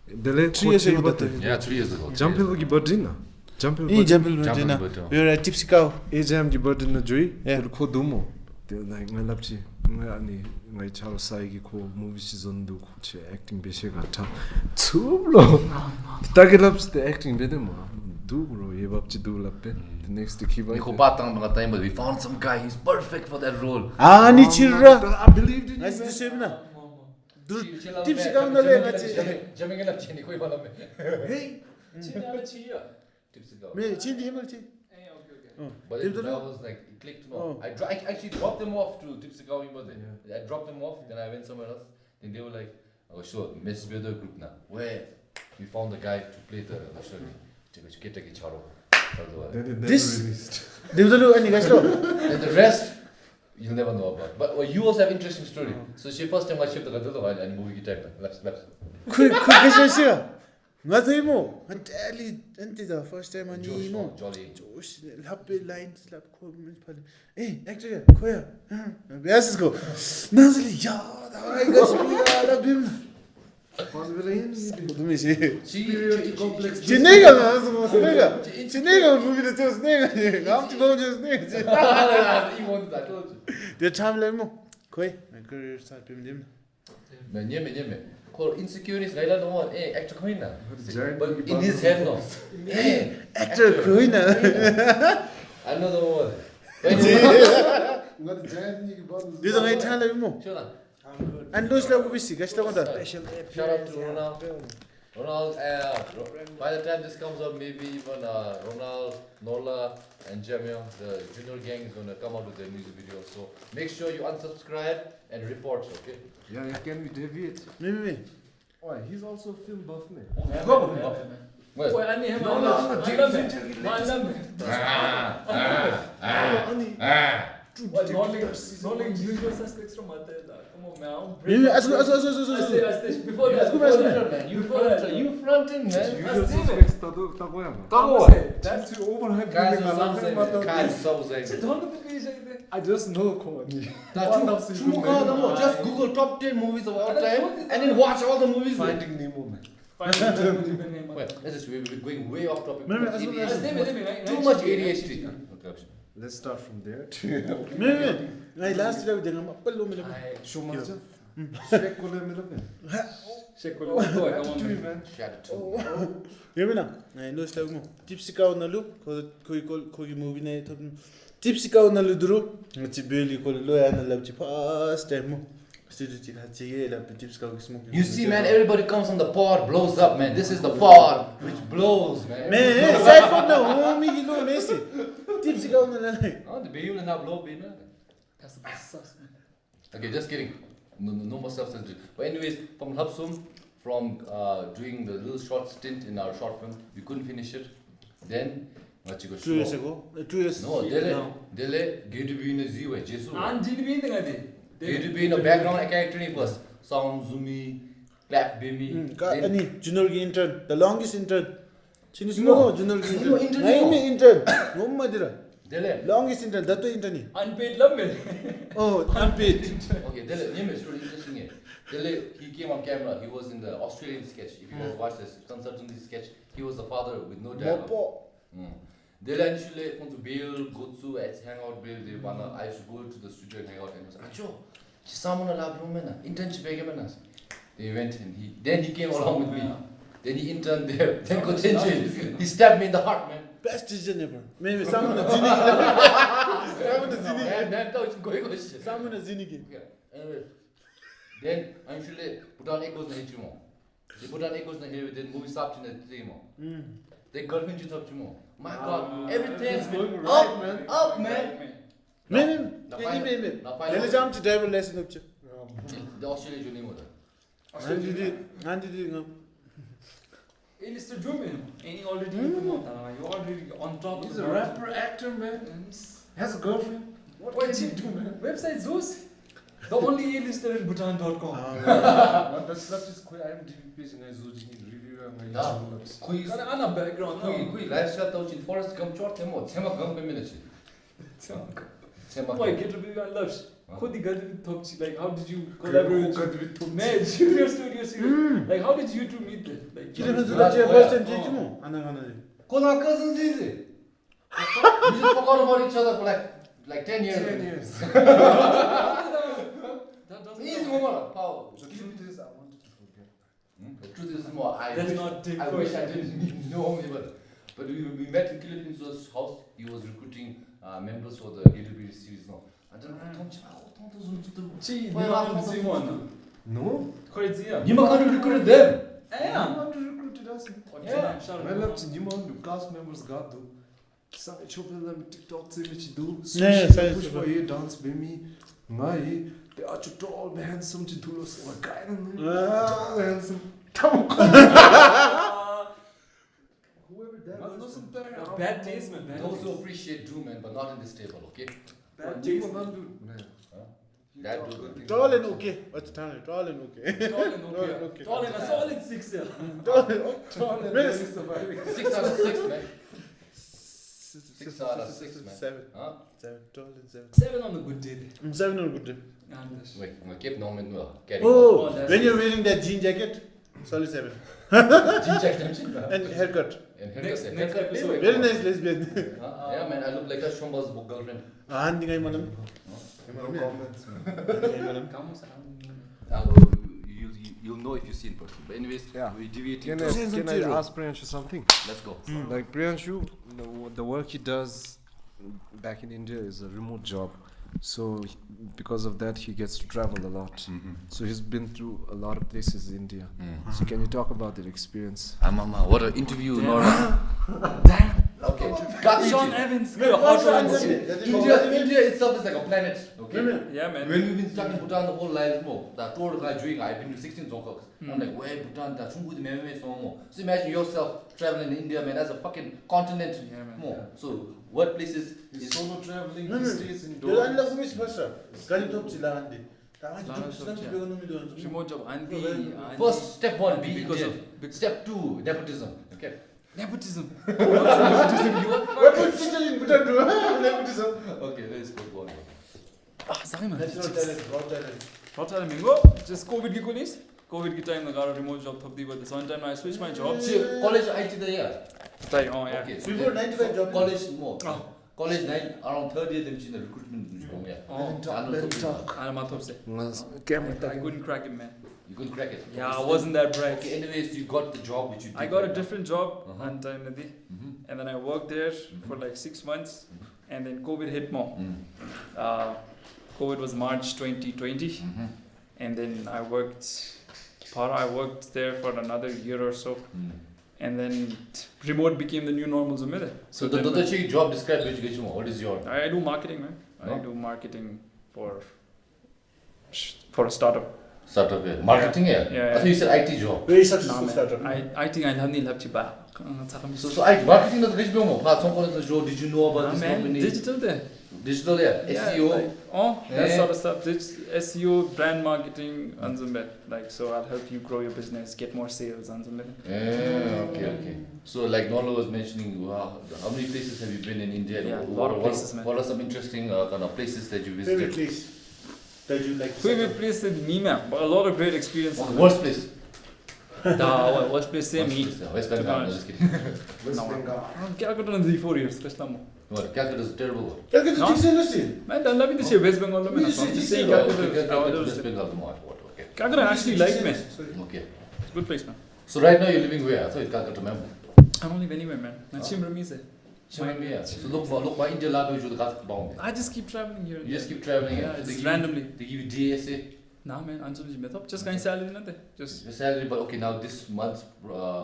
Dele 3 years ago. Yeah, 3 years ago. Jumpil기 버디나. Jumpil 이 점플 Jumpil 문제나. Bhutan. We were at Tipsy Cow. 에잠기 버디나 조이. Yeah. 그 도모. like 말랍지. 아니 말 차로 사이기 고 무비 시즌도 고체 액팅 베시 같아. 투블로. 타겟랍스 때 액팅 베데 뭐. 두로 예밥지 두랍베. The next kiba. Niko batang mga time, but we found some guy. He's perfect for that role. 아니 치르라. I believed in 나이스 you. 드시나. Tipsy Cow 날래 같이. Jamming up chini koi bala me. Hey. 치냐면 치야. Tipsy go. 매 진디 힘을지. 에 오케이. But Tipsy that Cow? was like it clicked. Oh. No, I actually dropped them off to Tipsy Cow. I dropped them off. Then I went somewhere else. Then they were like, "Oh sure, Miss Weather group now. Where we found the guy to play the show. Get a charo." Then it never This- released. 님들도 아니 가시죠. And the rest, you'll never know about. But you also have interesting story. So she first time I shipped the Gadulu and movie type. Let's. 그 가시야. 맞아요 뭐. 한달리 안티다 first time 아니 뭐. Jolly. 조시 랍베 라인 슬랍 코멘트 팔. 에이 액터야 코야. 베스고. 나슬이 야 나가 이거 스피가 랍빔. 도미시. complex. 진내가 나서 뭐 스네가. 진내가 무비를 쳐 스네가. 아무튼 거저 스네가. You wanted that, told you. 내 참래 뭐. 거의 그 스타트 빔. Man, yeah. Call insecurities. I don't know. Hey, actor coin na. Giant But boogie in his head no. Hey, 액터 거이나. another one. What giant you bought? 네가 이 참래 뭐. Sure. 안 도시라고 비시 가시다 건다. Shout out to Ronald. Ronald, by the time this comes up, maybe even Ronald, Nola, and Gembo, the Junor gang is gonna come out with their music video. So make sure you unsubscribe and report, okay? Yeah, can we deviate? 미미미. Oh, he's also a film buff man. Well, 왜 아니 해 No, 말라면. Rolling usual suspects from Matela. Come on, man. 미미 아스. Before that. you fronting, man. Usual suspects 따고야. That's to overhype. Guys, I just know comedy. just Google top 10 movies of all time and then watch all the movies. Finding Nemo man. Well, we're going way off topic. Too much ADHD. Let's start from there. 미미. 나 라스트라고 내가 막 빨로 밀어. Show 맞아? 쉐콜레 밀어네. Ratatouille man. 미미나. 나 노스라고 뭐. 팁시 가운날루 거기 무비네 톱. 팁시 가운날루 들어. 같이 벨리 콜 로야날랍지 first time 뭐. 스튜디오 같이 랍 팁시 가고 스모크. You see, man, everybody comes on the pod, blows up, man. This is the pod which blows, man. 네, 사이콘나 오미기로 메시. 팁시 가운날라. Oh, the baby will not blow, baby. That's the best sauce, man. Okay, just kidding. No more substance. But anyways, from Lhapsum, from doing the little short stint in our short film, we couldn't finish it. Then, what you got? 2 years ago. 2 years. No, Dele, Goedra in a Ziwe, Jesu. 안 지리빈 등하디. Goedra in a background character first. Sound Zumi, clap Bimi. 아니 준월기 인턴, the longest intern. 진우스모 준월기 No, 인턴. intern 나이미 인턴. 너무 많이라. Dele. Longest intern, 다또 인턴이. Unpaid lumber. unpaid. Okay, Dele, name is really interesting here. Dele, he came on camera. He was in the Australian sketch. If you guys watch this consultancy sketch, he was the father with no dialogue. 뭐 Dele initially went to Bail, Gotsu, at hangout Bail. They wanna. I used to go to the studio and hang out. And he was like, "Acho, someone lab room na internship again." They went and then he came along with me. Then he interned there. Then continued. He stabbed me in the heart, man. best decision ever. Maybe someone is zinigi. Man, that was going on shit. Someone is zinigi. Anyway, then actually Bhutan echoes na hitimo. The Bhutan echoes na here. Then movie stopped in the thing. They girlfriend you talk to more. My God, everything's been up, man. Maybe. 내가 잠시 드라이버 레슨 없죠. The Australian journey mode. 안디디 Hey, Mr. Jumin, any already you already on top of He's the a rapper, actor, man. Has a girlfriend. What can you do, man? Website Zeus? The only A-lister in Bhutan.com. That's not just quite IMDb page and I review and I Kui Ana background. lifestyle tau chin forest gum chort mo chema gum pe minute. Why get to be on loves? Khodi gadi with Thopchi. Like, how did you collaborate with Thopchi? Man, serious. Like, how did you two meet then? Like, Cause our cousins easy. We just forgot about each other for like 10 years. 10 years. that doesn't Easy count. woman, power. The truth is, I wanted to forget. The truth is more. That's not take I for wish it. I didn't know him, but we met in Philippines' house. He was recruiting members for the Goedra series now. I don't know. Gee, one. No? Crazy, yeah. You can't recruit them. Yeah. You want to recruit us? Yeah, shout My out. love to you, man. Cast members got do. Sai chopel them TikTok se which do. Push for you dance by me. My they are tall, handsome to do so a guy tall, handsome. Whoever that Bad taste, man. Those who appreciate Drew, man, but not in this table, okay? Bad you taste, man man. do, man. That dude. Tall and okay. What's tall and okay? Tall and okay. Tall and a solid 6, yeah. Tall and Really? very surviving. 6 out of 6, man. 6 out of 6, man. 7. Huh? 7. Tall and 7. 7 on a good day. 7 on good day. Wait, I keep Norman carrying Oh, that's when you're wearing that jean jacket, solid 7. And haircut. Next haircut. episode. Very nice lesbian. Yeah, man, I look like a Shumba's girlfriend. Hand thing I manam. No comments, man. You'll know if you see in person. But anyways, Yeah. we deviate Can into... I ask Priyanshu something? Let's go. Like Priyanshu, the work he does back in India is a remote job. So because of that, he gets to travel a lot. So he's been through a lot of places in India. So can you talk about that experience? What an interview, Nora. Okay. Sean Evans. India itself is like a planet. Okay. Yeah, man. When we've been stuck in Bhutan the whole life, that tour I've been to 16 Zonkoks. I'm like, where Bhutan? So imagine yourself traveling in India, man. That's a fucking continent. Yeah, man. More. So what places He's is solo traveling, he stays You're indoors. unlucky, Pastor. Gari top chila handi. Remote job. Andy. first step one? Be Because Indian. of Step two, nepotism. Okay. nepotism. Nepotism, you nepotism. Okay, let's go on. Simon. Natural talent, raw talent. What time mingo? Just COVID ki kunis. COVID ki time got a remote job thopdi but this one time I switched my job. See, college IT the year. Like, oh yeah. Okay. So Before 95 job. college more. Oh. College 9 around third year they in the recruitment. Yeah. Oh. Let him talk. I'm not upset. Camera I couldn't crack it, man. You couldn't crack it. Yeah, I wasn't that bright. Okay, anyways, you got the job which you did. I got a right different job Uh-huh. on time Nadi, now. and then I worked there for like 6 months, and then COVID hit more. COVID was March 2020, and then I worked there for another year or so, and then remote became the new normal Zumere. So the job described which gets you more. What is your? I do marketing, man. I Oh. do marketing for a startup. Startup, yeah. Marketing, yeah. Yeah, I thought you said IT job. Very Nah, successful man. startup. I think I have the laptop back. So marketing is which more? Did you know about this company? Digital there. Digital, yeah. SEO. Like, that Yeah. sort of stuff. SEO, brand marketing, and some bit. Like, so I'll help you grow your business, get more sales, and some bit. Yeah, okay. So like Nolo was mentioning, wow, how many places have you been in India? Yeah, a lot of places, man. What are some interesting kind of places that you Favorite visited? place that you like to Favorite place in Nima, but a lot of great experiences. Worst place? Worst place say me. West Bengal, no, just kidding. West Bengal. क्या गर्नु न 4 years कस्तो म What? Calcutta is terrible. What? Calcutta No? takes industry. Man, I love this West Bengal no man. I'm just saying Calcutta, West Bengal, what? Okay. Calcutta actually like me. Okay. It's a good place, man. So right now you're living where? I thought it's Calcutta, remember? I don't live anywhere, man. I'm Chimrami se. Yeah. So look for India lab you should got bound. I just keep traveling here. You just keep traveling. Yeah, So just give randomly. They give you DSA. Nah, man, until you met up, just kind of salary, nothing. Just Your salary, but okay, now this month's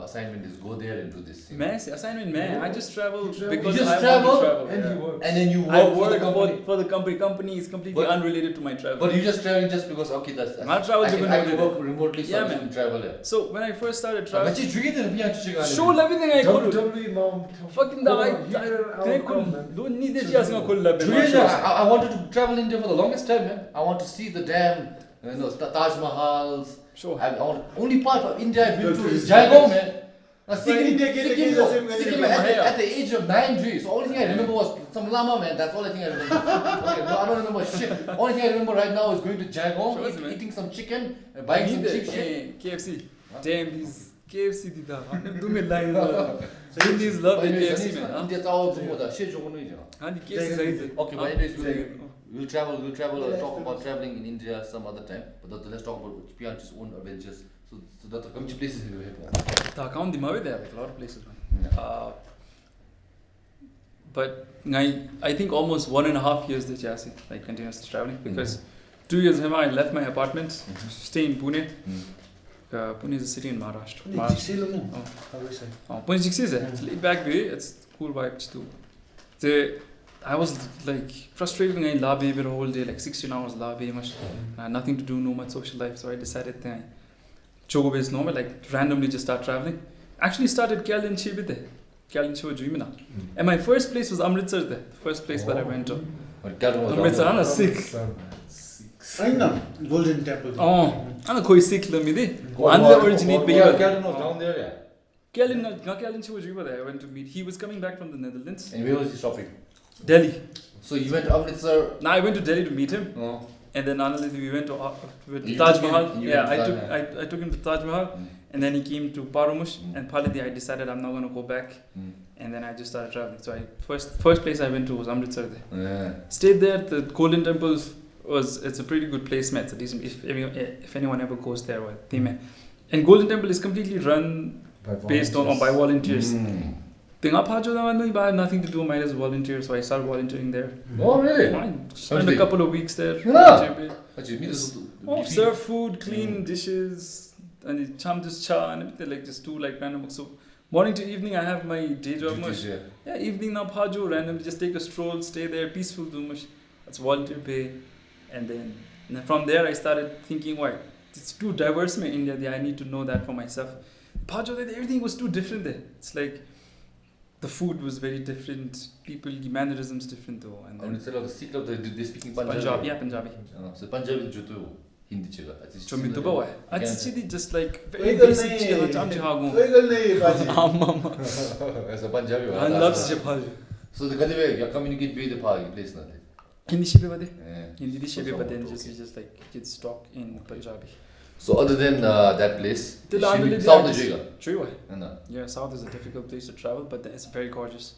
assignment is go there and do this. man, assignment, man. I just travel You because just I travel want to travel. And yeah. he works. And then you I work for the work company. for the company. Company is completely But- unrelated to my travel. But you just traveling just because okay, that's I travel I to can Goedra. work remotely, so Yeah, I man. can travel. Yeah. So when I first started But traveling, you drink it and be actually show everything I could. WWE mom. Fucking the I don't need this. Just gonna call I wanted to travel India for the longest time, man. I want to see the damn, Taj Mahals. Sure. Only part of India I've been to is Jaipur, man. Now, Sikkim at the age of 9 Gs, so only thing I remember was some lama, man. That's all I think I remember. Okay, no, I don't remember shit. Only thing I remember right now is going to Jaipur, eating some chicken, buying some cheap shit. KFC. Damn, these KFC did that. Do me line. So Indians love the KFC, man. India's all the shit you want to eat. And the KFC is Okay, but anyways, we'll travel, talk about traveling in India some other time. But let's talk about Priyanshu's own adventures. So that come to places we have. I count them away there, like a lot of places, man. Yeah. But I think almost 1.5 years that Jasi, like continuously traveling, because 2 years ago I left my apartment, stay in Pune. Pune is a city in Maharashtra. Pune is it's laid back way, it's cool vibes too. I was like frustrated when I labe the whole day, like 16 hours labe, nothing to do, no much social life. So I decided that chogo base no, like randomly just start traveling. Actually started Kyalin Chibite, Kyalin Chiba Jumina. And my first place was Amritsar, the first place where I went to. Amritsar, I'm a Sikh. I know, Golden Temple. Oh, I'm a Koi Sikh, let me originate down there, yeah. Kyalin Chiba Juba there, I went to meet. He was coming back from the Netherlands. And where was he shopping? Delhi. So you went to Amritsar? Now I went to Delhi to meet him. Oh. And then we went to You Taj took him- Mahal. you Yeah, went to I took him to Taj Mahal. And then he came to Parumush. And Paladi, I decided I'm not going to go back. And then I just started traveling. So first place I went to was Amritsar. Yeah. Stayed there. The Golden Temple it's a pretty good place, man. It's a decent, if anyone ever goes there, well, and Golden Temple is completely run based on by volunteers. I have nothing to do, might as volunteer, so I started volunteering there. Oh, really? I spent a couple of weeks there. Serve food, clean dishes, and chamdus cha, and everything, like just do like random. So morning to evening, I have my day job. Yeah, evening now phajo, randomly just take a stroll, stay there, peaceful do much. That's volunteer pay. And then from there, I started thinking, why? It's too diverse in India, I need to know that for myself. Phajo, everything was too different there. It's like, the food was very different, people, the mannerisms different though. And then Instead of the Sikh, they speaking Punjabi. Punjabi, yeah, Punjabi. So Punjabi is Jutu, Hindi chega. It's just like very Vegan basic nahi. chila, cham chahago. As a Punjabi. I love Japan. So the Kadive, you communicate with the place. Hindi shibe bade. Hindi di So shibe, but then okay. just like kids talk in Punjabi. So other than that place, South is True. Yeah, South is a difficult place to travel, but it's very gorgeous.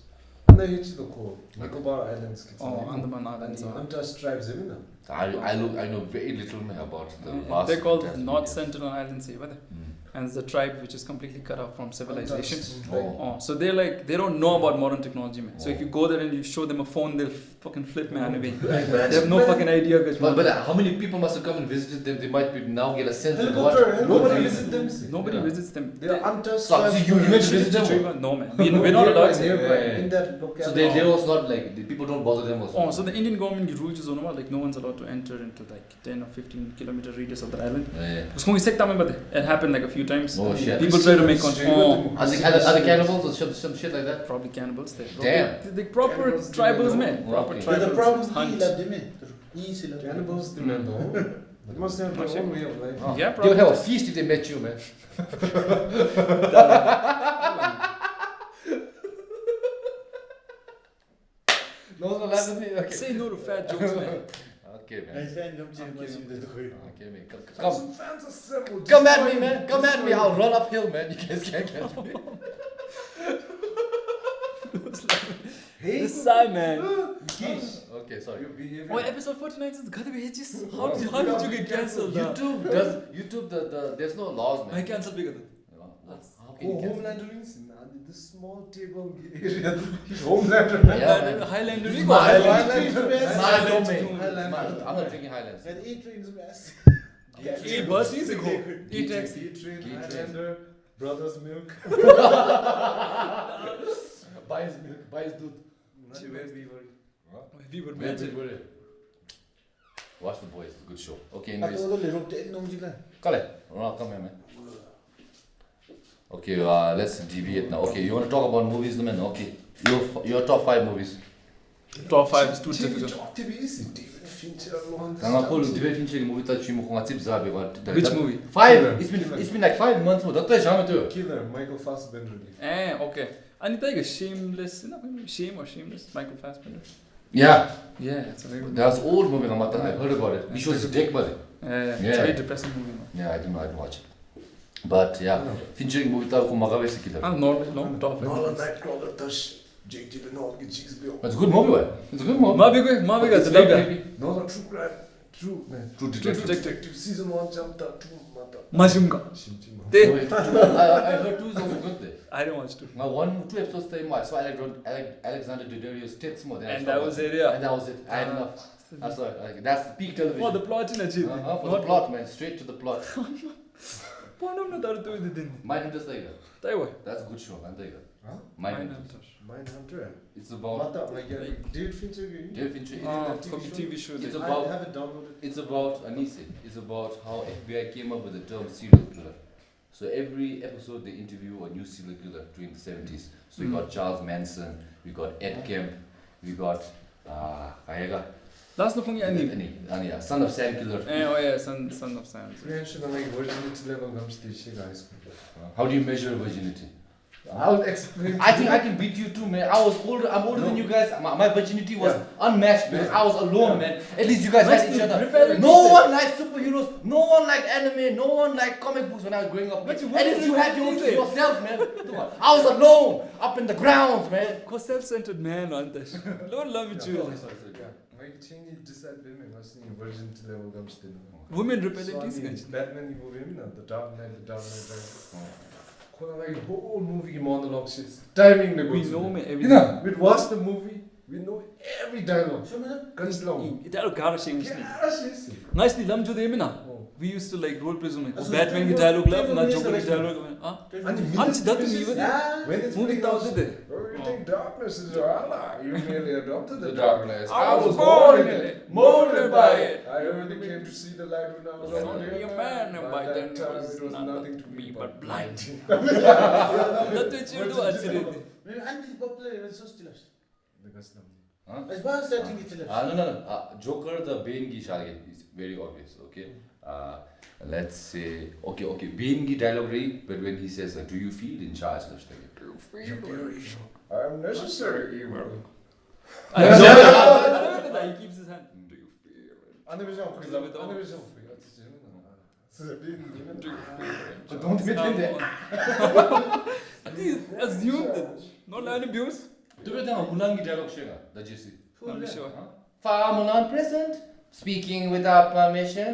Nicobar Islands. Oh, Andaman Islands. Untouched tribes, isn't it? I know very little about the vast. They're called fantastic North areas. Sentinel Islands, and it's a tribe which is completely cut off from civilization. Oh. So they're like, they don't know about modern technology, man. So if you go there and you show them a phone, they'll fucking flip, man. They have no fucking idea. But how many people must have come and visited them? They might be now get a sense of Nobody visits them. Nobody visits them. They're untouched So tribes. you went to visit them? No, man. We're not allowed to. In that locality. So they was not like, the people don't bother them also. Oh, so the Indian government rules is like no one's allowed to enter into like 10 or 15 kilometer radius of the island. It happened like a few times. Oh shit. People try to make contact. Are they cannibals or some shit like that? Probably cannibals. Damn. The proper tribals, man. Proper Okay. The tribals problems hunt. Cannibals demand They must have their own way of life. Oh. Yeah, They would have a probably. feast if they met you, man. No one's laughing at me? Okay. Say no to fat jokes, man. Okay, man. Okay, man. Some fans assembled. Come at me, man. Come at me. I'll run uphill, man. You guys can't catch me. This side, man. Okay, sorry. Oh, episode 49 is gotta be hitches. How did you get cancelled? YouTube, there's no laws, I man. cancelled bigger. How can you cancel? Homelander rings in this small table area. He's Homelander. man. Yeah, man. Highlander. Smart Highlander. domain. Highlander. I'm not drinking Highlands. And 8 trains mass. A bus is a go. A taxi. E-train, Highlander, Brothers Milk. Buys milk, buys दूध. We were Where magic. we were. Watch the boys, it's a good show. Okay, I anyways. told you, look, no, Come here, man. Okay, let's deviate now. Okay, you want to talk about movies, man? Okay, your top 5 movies. Top 5 is too TV difficult. job TV is David Fincher alone. Kanga Polo, David Fincher movie that you mukha chip zabe got. Which movie? 5. It's been like 5 months. That is how much. Killer, Michael Fassbender. Okay. And it's like a shameless, shame or shameless, Michael Fassbender. Yeah, Yeah, it's a very good movie. that's old movie. I heard about it. He shows his dick, buddy. It's Yeah. a very depressing movie. Yeah, I didn't watch it. But yeah, Fincher movie that ko magabe se killer. No, top 5. Nolan Nightcrawler, Tush, Jake Gyllenhaal, get cheese bill. It's a good movie, boy. It's a good movie. Mavigo, It's it's a very love creepy. Nolan True Crime, True Detective. Season 1 jumped out, 2 mata. Majunga. I heard 2 is also good there. I don't watch 2. Now 2 episodes time I saw Alexander Daddario's tits more than I And saw that one. was it, yeah. And that was it. I had enough. That's all. That's peak television. For the plot in a gym. For the plot, man. Straight to the plot. Porno na taru tu din. Mindhunter's Tiger. Taiwa. That's a good show, man. Tiger. Huh? Mindhunter. Mindhunter. It's about Mata, like David Fincher. David Fincher. TV show. It's I about haven't downloaded. it's about Anise. It's about how FBI came up with the term serial killer. So every episode they interview a new serial killer during the 70s. So we got Charles Manson, we got Ed Kemp, we got That's the thing I Son of Sam Killer. Oh yeah, son of Sam. Priyanshu na like virginity level comes to shit guys. How do you measure virginity? I'll explain. I think I can beat you too, man. I'm older than you guys. My virginity was unmatched because I was alone, man. At least you guys had each other. No one liked superheroes. No one liked anime. No one liked comic books when I was growing up. At least you had yourself, man. I was alone, up in the grounds, man. Because self-centered man on this. Lord love you too. My change decide women was virginity level comes to. Women repellent is Batman movie, the Dark Knight. Like whole movie monologue shit. Timing the We know me every we watch the movie, we know every dialogue. Guns long. That'll gara shameless. Yes. Nicely lamjo de mina. We used to like role play some Batman ki dialogue love, na Joker ki dialogue. Anchi datu me even. When it's Movie tao de. You think darkness is Allah? You merely adopted the darkness. I was born in it, molded by it. I only came to see the light when I was only a man, and by that time it was nothing to me but blind. That way you do actually. As far as I think it's left. No. Joker, the Bane ki shari is very obvious, okay? Let's say, okay, Bane ki dialogue rahi, but when he says, do you feel in charge? I'm necessary evil. He keeps his hand. Do you feel Don't admit it. Assume that. No line abuse. Do you know Mulan ki dialogue shega? That you see. I'm sure. Far Mulan present, speaking without permission.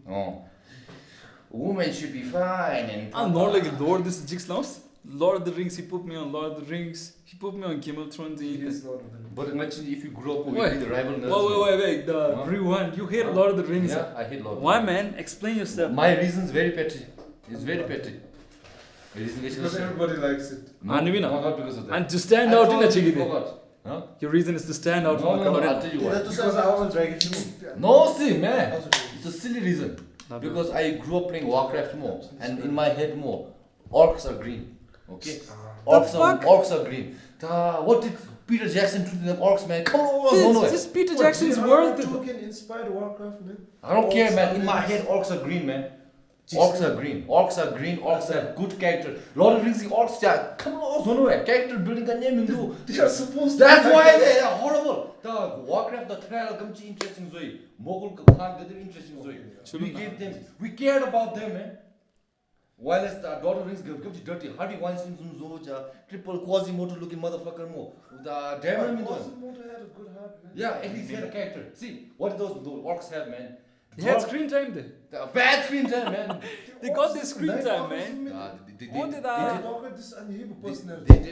Oh. Women should be fine and I'm not like Lord this is Jig's Louse. Lord of the Rings, he put me on Lord of the Rings. He put me on Game of Thrones. But imagine if you grew up with the rival nerds. Wait. The rewind. You hate Lord of the Rings. Yeah, I hate Lord of the Why, Rings. man? Explain yourself. My reason is very petty. It's very petty. Because everybody likes it. No, not because of that. And to stand out in a chigi. Forgot. Huh? Your reason is to stand out from the No, crowd. I'll tell you why. Because I want to drag it. No, see, man. It's a silly reason. Because I grew up playing Warcraft more, and in my head more, orcs are green. Okay? Orcs are green. What did Peter Jackson do to them orcs, man? Come on, This Peter Jackson's world. Tolkien inspired Warcraft, man. I don't care, man. In my head, orcs are green, man. Orcs are green. Orcs have good character. Lord of the Rings, the orcs, come on, character building ka name hindu. They are supposed to. That's why they are horrible. The Warcraft, the Thrall, Gamchi, interesting Zoe. Mughal Khan, they're interesting Zoe. We cared about them, man. While as the Lord of the Rings, Gamchi dirty. Harvey Weinstein, Zoja, triple Quasimodo looking motherfucker more. The damn Quasimodo had a good heart, man. Yeah, at least he had a character. See, what do those orcs have, man? He had screen time there. Bad screen time, man. They got their screen time, man. They did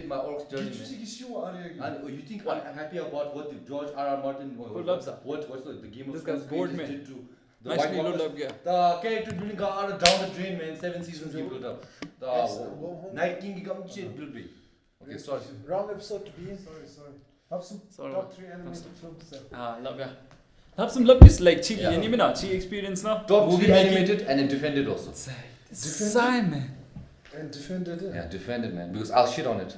my orcs journey, man. And you think I'm happy about what the George R. Martin, what's the Game of This guy's Thrones bored, creators man. did to the Nice White to look Walkers? up, yeah. The character building got down the drain, man. 7 seasons he built up. The Night King become shit built big. Okay, sorry. Wrong episode to be in. Sorry. Lhapsum, Sorry. top 3 animated films. Love ya. Lhapsum love this like chi Yeah. anime na chi experience na. Top Movie 3 making. animated and then defended also. Sign, man. And defended it. Yeah, defended, man. Because I'll shit on it.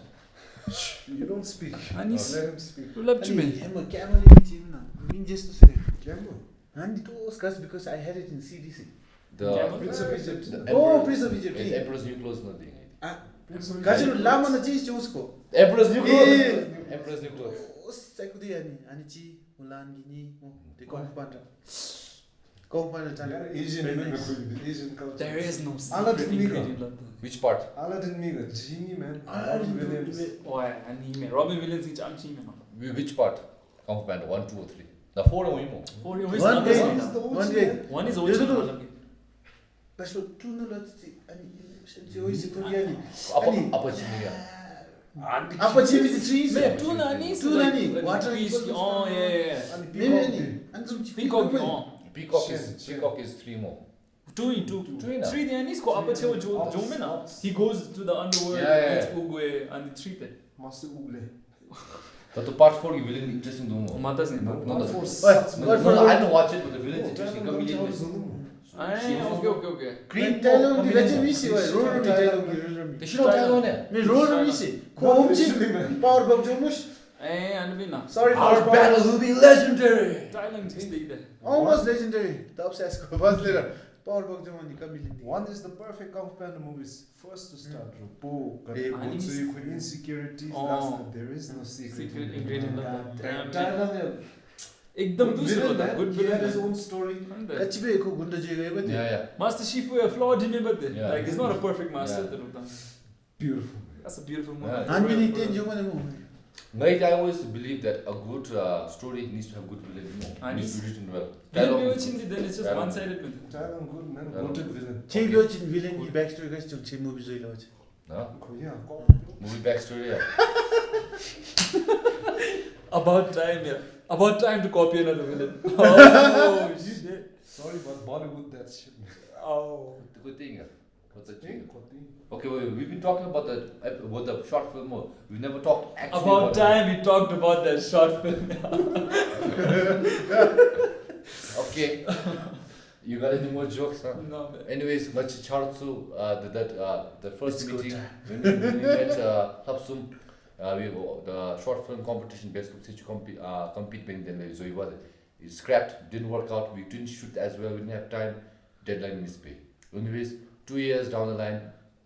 You don't speak. And he's- Let him speak. Love you, man. I'm a camel in China. Mean just to say. Gembo. And it was because I had it in CDC. The Prince of Egypt. the Oh, Prince of Egypt. and Emperor's New Clothes nothing. Prince of Gajero Egypt. lama na cheese उसको. Emperor's New Yeah. Clothes. Emperor's New Clothes. Os saya kudi ani chi ulan gini mo de kompanda. Kompanda Yeah, tana. Asian Asian culture. There is no Aladdin secret Migo. ingredient like that. Which part? Aladdin Miga, Genie man. Aladdin Robin Williams. Oh, anime. Robin Williams is amchi man. Which part? Kung Fu Panda 1, 2 or 3? The 4 or more? For you, One day, One day. One is There's OG. no- Pero tu no lo ani senti hoje koreani. Ani. Upper Chimney. Apa chimi the trees? Man, two nanis. Two nani. Like Water trees. equals Oh, to- yeah. And Maybe ani. And some Peacock. Oh. Peacock is 3 more. Two. Two. Three the anis ko apa chewa jo me na. He goes to the underworld. Yeah. Meets Ugwe and the treat it. Master Ugle. But the part 4 you villain interesting do more. Matas ne. No, I don't watch it, but the villain is interesting. Okay. Green Talon di gaji misi wa. Roller mi Talon. They should not tell on it. Me roller misi. Ko omji. Power bug jomush. Anubina. Sorry for Our battles will be legendary. Thailand just stay there. Almost legendary. Top says ko bas later. Power bug jomu ni kamili. One is the perfect Kung Fu Panda movies. First to start, Rapo, Animes. insecurities. Oh. Last, there is no secret. Secret ingredient of that. Damn. Thailand, एकदम दूसरा villain, होता man. good He had his villain. own story. Kachibe ko gunda je gaye bate. Yeah. Master Shifu a flawed in it, but Yeah. like he's not a perfect master. Yeah. Beautiful. That's a beautiful movie. Yeah. And we need ten jomu ne mo. Mate, I always believe that a good story needs to have good villain. And Needs to be written well. Villain भी अच्छी then it's just Dialogue. one-sided with it. Thailand good man. Yeah. Goated villain. Che go chin villain ni backstory guys chung che movie zoi lo. No? Yeah. Movie backstory, yeah. About time to copy another villain. Oh shit. Sorry, but Bollywood that shit. Oh. Good thing, yeah. What's that thing? Okay, we've been talking about the short film. We've never talked actually About time we talked about that short film. Okay. You got any more jokes, huh? No, man. Anyways, much chartsu the first Let's go meeting time. when we met Lhapsum, the short film competition best compete being then so it scrapped, didn't work out, we didn't shoot as well, we didn't have time, deadline missed pay. Anyways, 2 years down the line,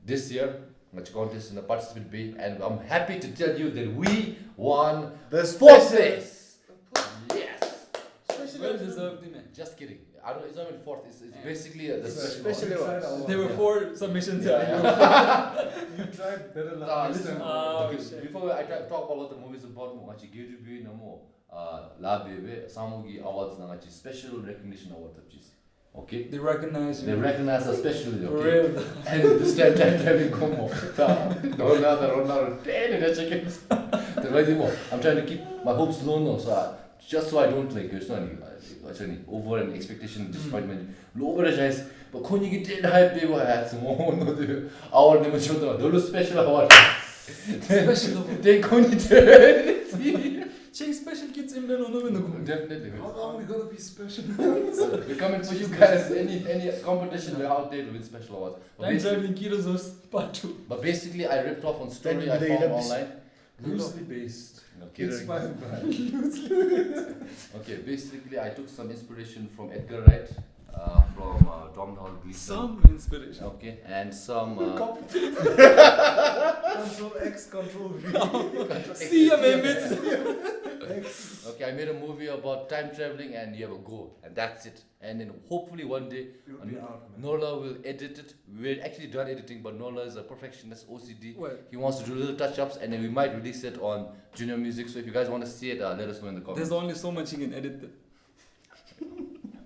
this year much contest in the participant pay, and I'm happy to tell you that we won The 4th place. Yes. Well deserved, man. Just kidding. I don't. It's not even 4th. It's basically the Special You tried awards. a lot. There were 4 submissions. You tried better last Listen, time. Oh, shit. before I talk about what the movie is about, actually Goedra namo labebe samugi awards na actually special recognition award tapchis. Okay. They recognize They you. recognize us specially. For Okay. real. And this time driving como. I'm trying to keep my hopes low now, so just so I don't like it's not any over an expectation disappointment. Low guys, but when you get hype they were at some our name is the special award. Special award. They couldn't Check special kids in there no no. definitely. How long we gonna be special? We're coming for you guys. Any competition we're out there to win special awards. But Time basically, traveling Kiro's part 2. but I ripped off on story I Then found they online. Loosely based. Okay. Inspired by. Okay, basically I took some inspiration from Edgar Wright, from Domhnall Gleeson. Some inspiration. Okay, and some. Control X, Control V. See ya, mates. Okay, I made a movie about time traveling, and you have a goal, and that's it. And then hopefully one day, It will be out, man. Nola will edit it. We're actually done editing, but Nola is a perfectionist, OCD. Well, He wants to do little touch-ups, and then we might release it on Junor Music. So if you guys want to see it, let us know in the comments. there's only so much you can edit.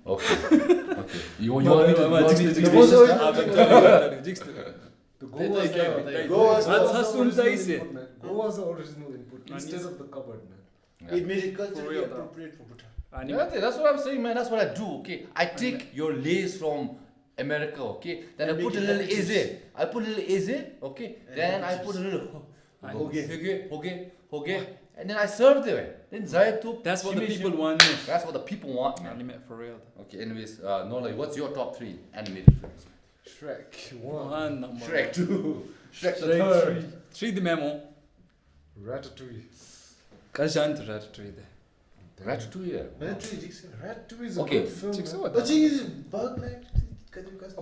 Okay. Okay. You want me to Jigster. be racist now? The They Goa's gave the it. Goa's That's the Hassun's original Ace. input, man. Goa's the original input instead of the cupboard, man. It made it For culturally real, appropriate for Bhutan. Yeah, that's what I'm saying, man. That's what I do. Okay, I take your lace from America. Okay, then And I put a make little it like eze. I put a little eze. Okay, And then make I it put a little Okay. okay, and then I serve them. Then Zayatu. That's what the people want. That's what the people want, man. Anime for real. Okay, anyways, Nola, what's your top 3 animated films? Shrek 1, One number. Shrek 2, Shrek the Shrek third. 3 the memo. Ratatouille. Kajant Ratatouille. Ratatouille, yeah. Ratatouille is a Okay. good film. Chicks, man. what? The thing is, Bug Life.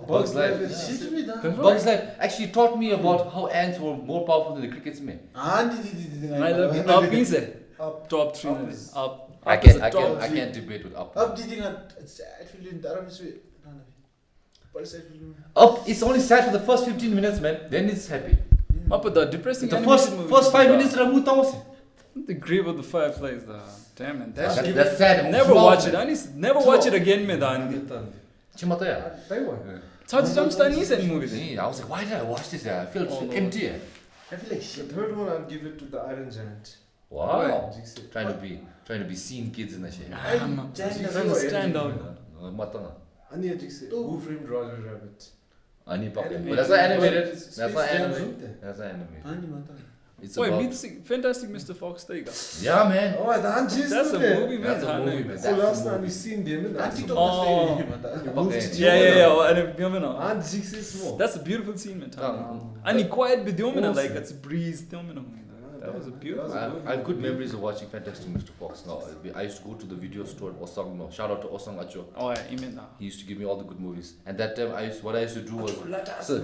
Bug's Life. is. Bugs Life actually taught me about how ants were more powerful than the crickets, man. I love it. Up is it? Up. Top 3. Up is- Up. I Up is a top can't three. debate with Up. Up did it's actually Daramiswe. Up, it's only sad for the first 15 minutes, man. Then it's happy. Up with the depressing The animated movie. first 5 minutes, Ramutawasi. The Grave of the Fireflies. Damn man. That's sad. Never watch it. man. I need never watch it again, man. Chimataya. Taiwan. Chachi Jamstani is that movie. Yeah, I was like, why did I watch this? I felt Oh, no. empty. I feel like The shit. third one, I'll give it to the Iron Giant. Wow. Jigsaw. Trying to be seen kids in the shit. Stand out. Matanga. Anya Jigsaw. Who Framed Roger Rabbit? Ani Papa. Animated. But that's not animated. Space That's not Jam, animated. isn't That's not animated. Animated. It's Wait, about... meet Fantastic Mr. Fox Tiger. Yeah, man. Oh, that's That's a movie, man. That's a movie, man. So last time we seen them, and That's Oh. Okay. Yeah. And if you know. And Jigsaw is small. That's a beautiful scene, man. Oh. And he quiet video, man. Awesome. Like it's a breeze, man. That was a beautiful. I have good memories of watching Fantastic Mr. Fox. Now, I used to go to the video store at Osang. No, shout out to Osang Acho. Oh yeah, you mean that. He used to give me all the good movies. And that time, what I used to do was... So,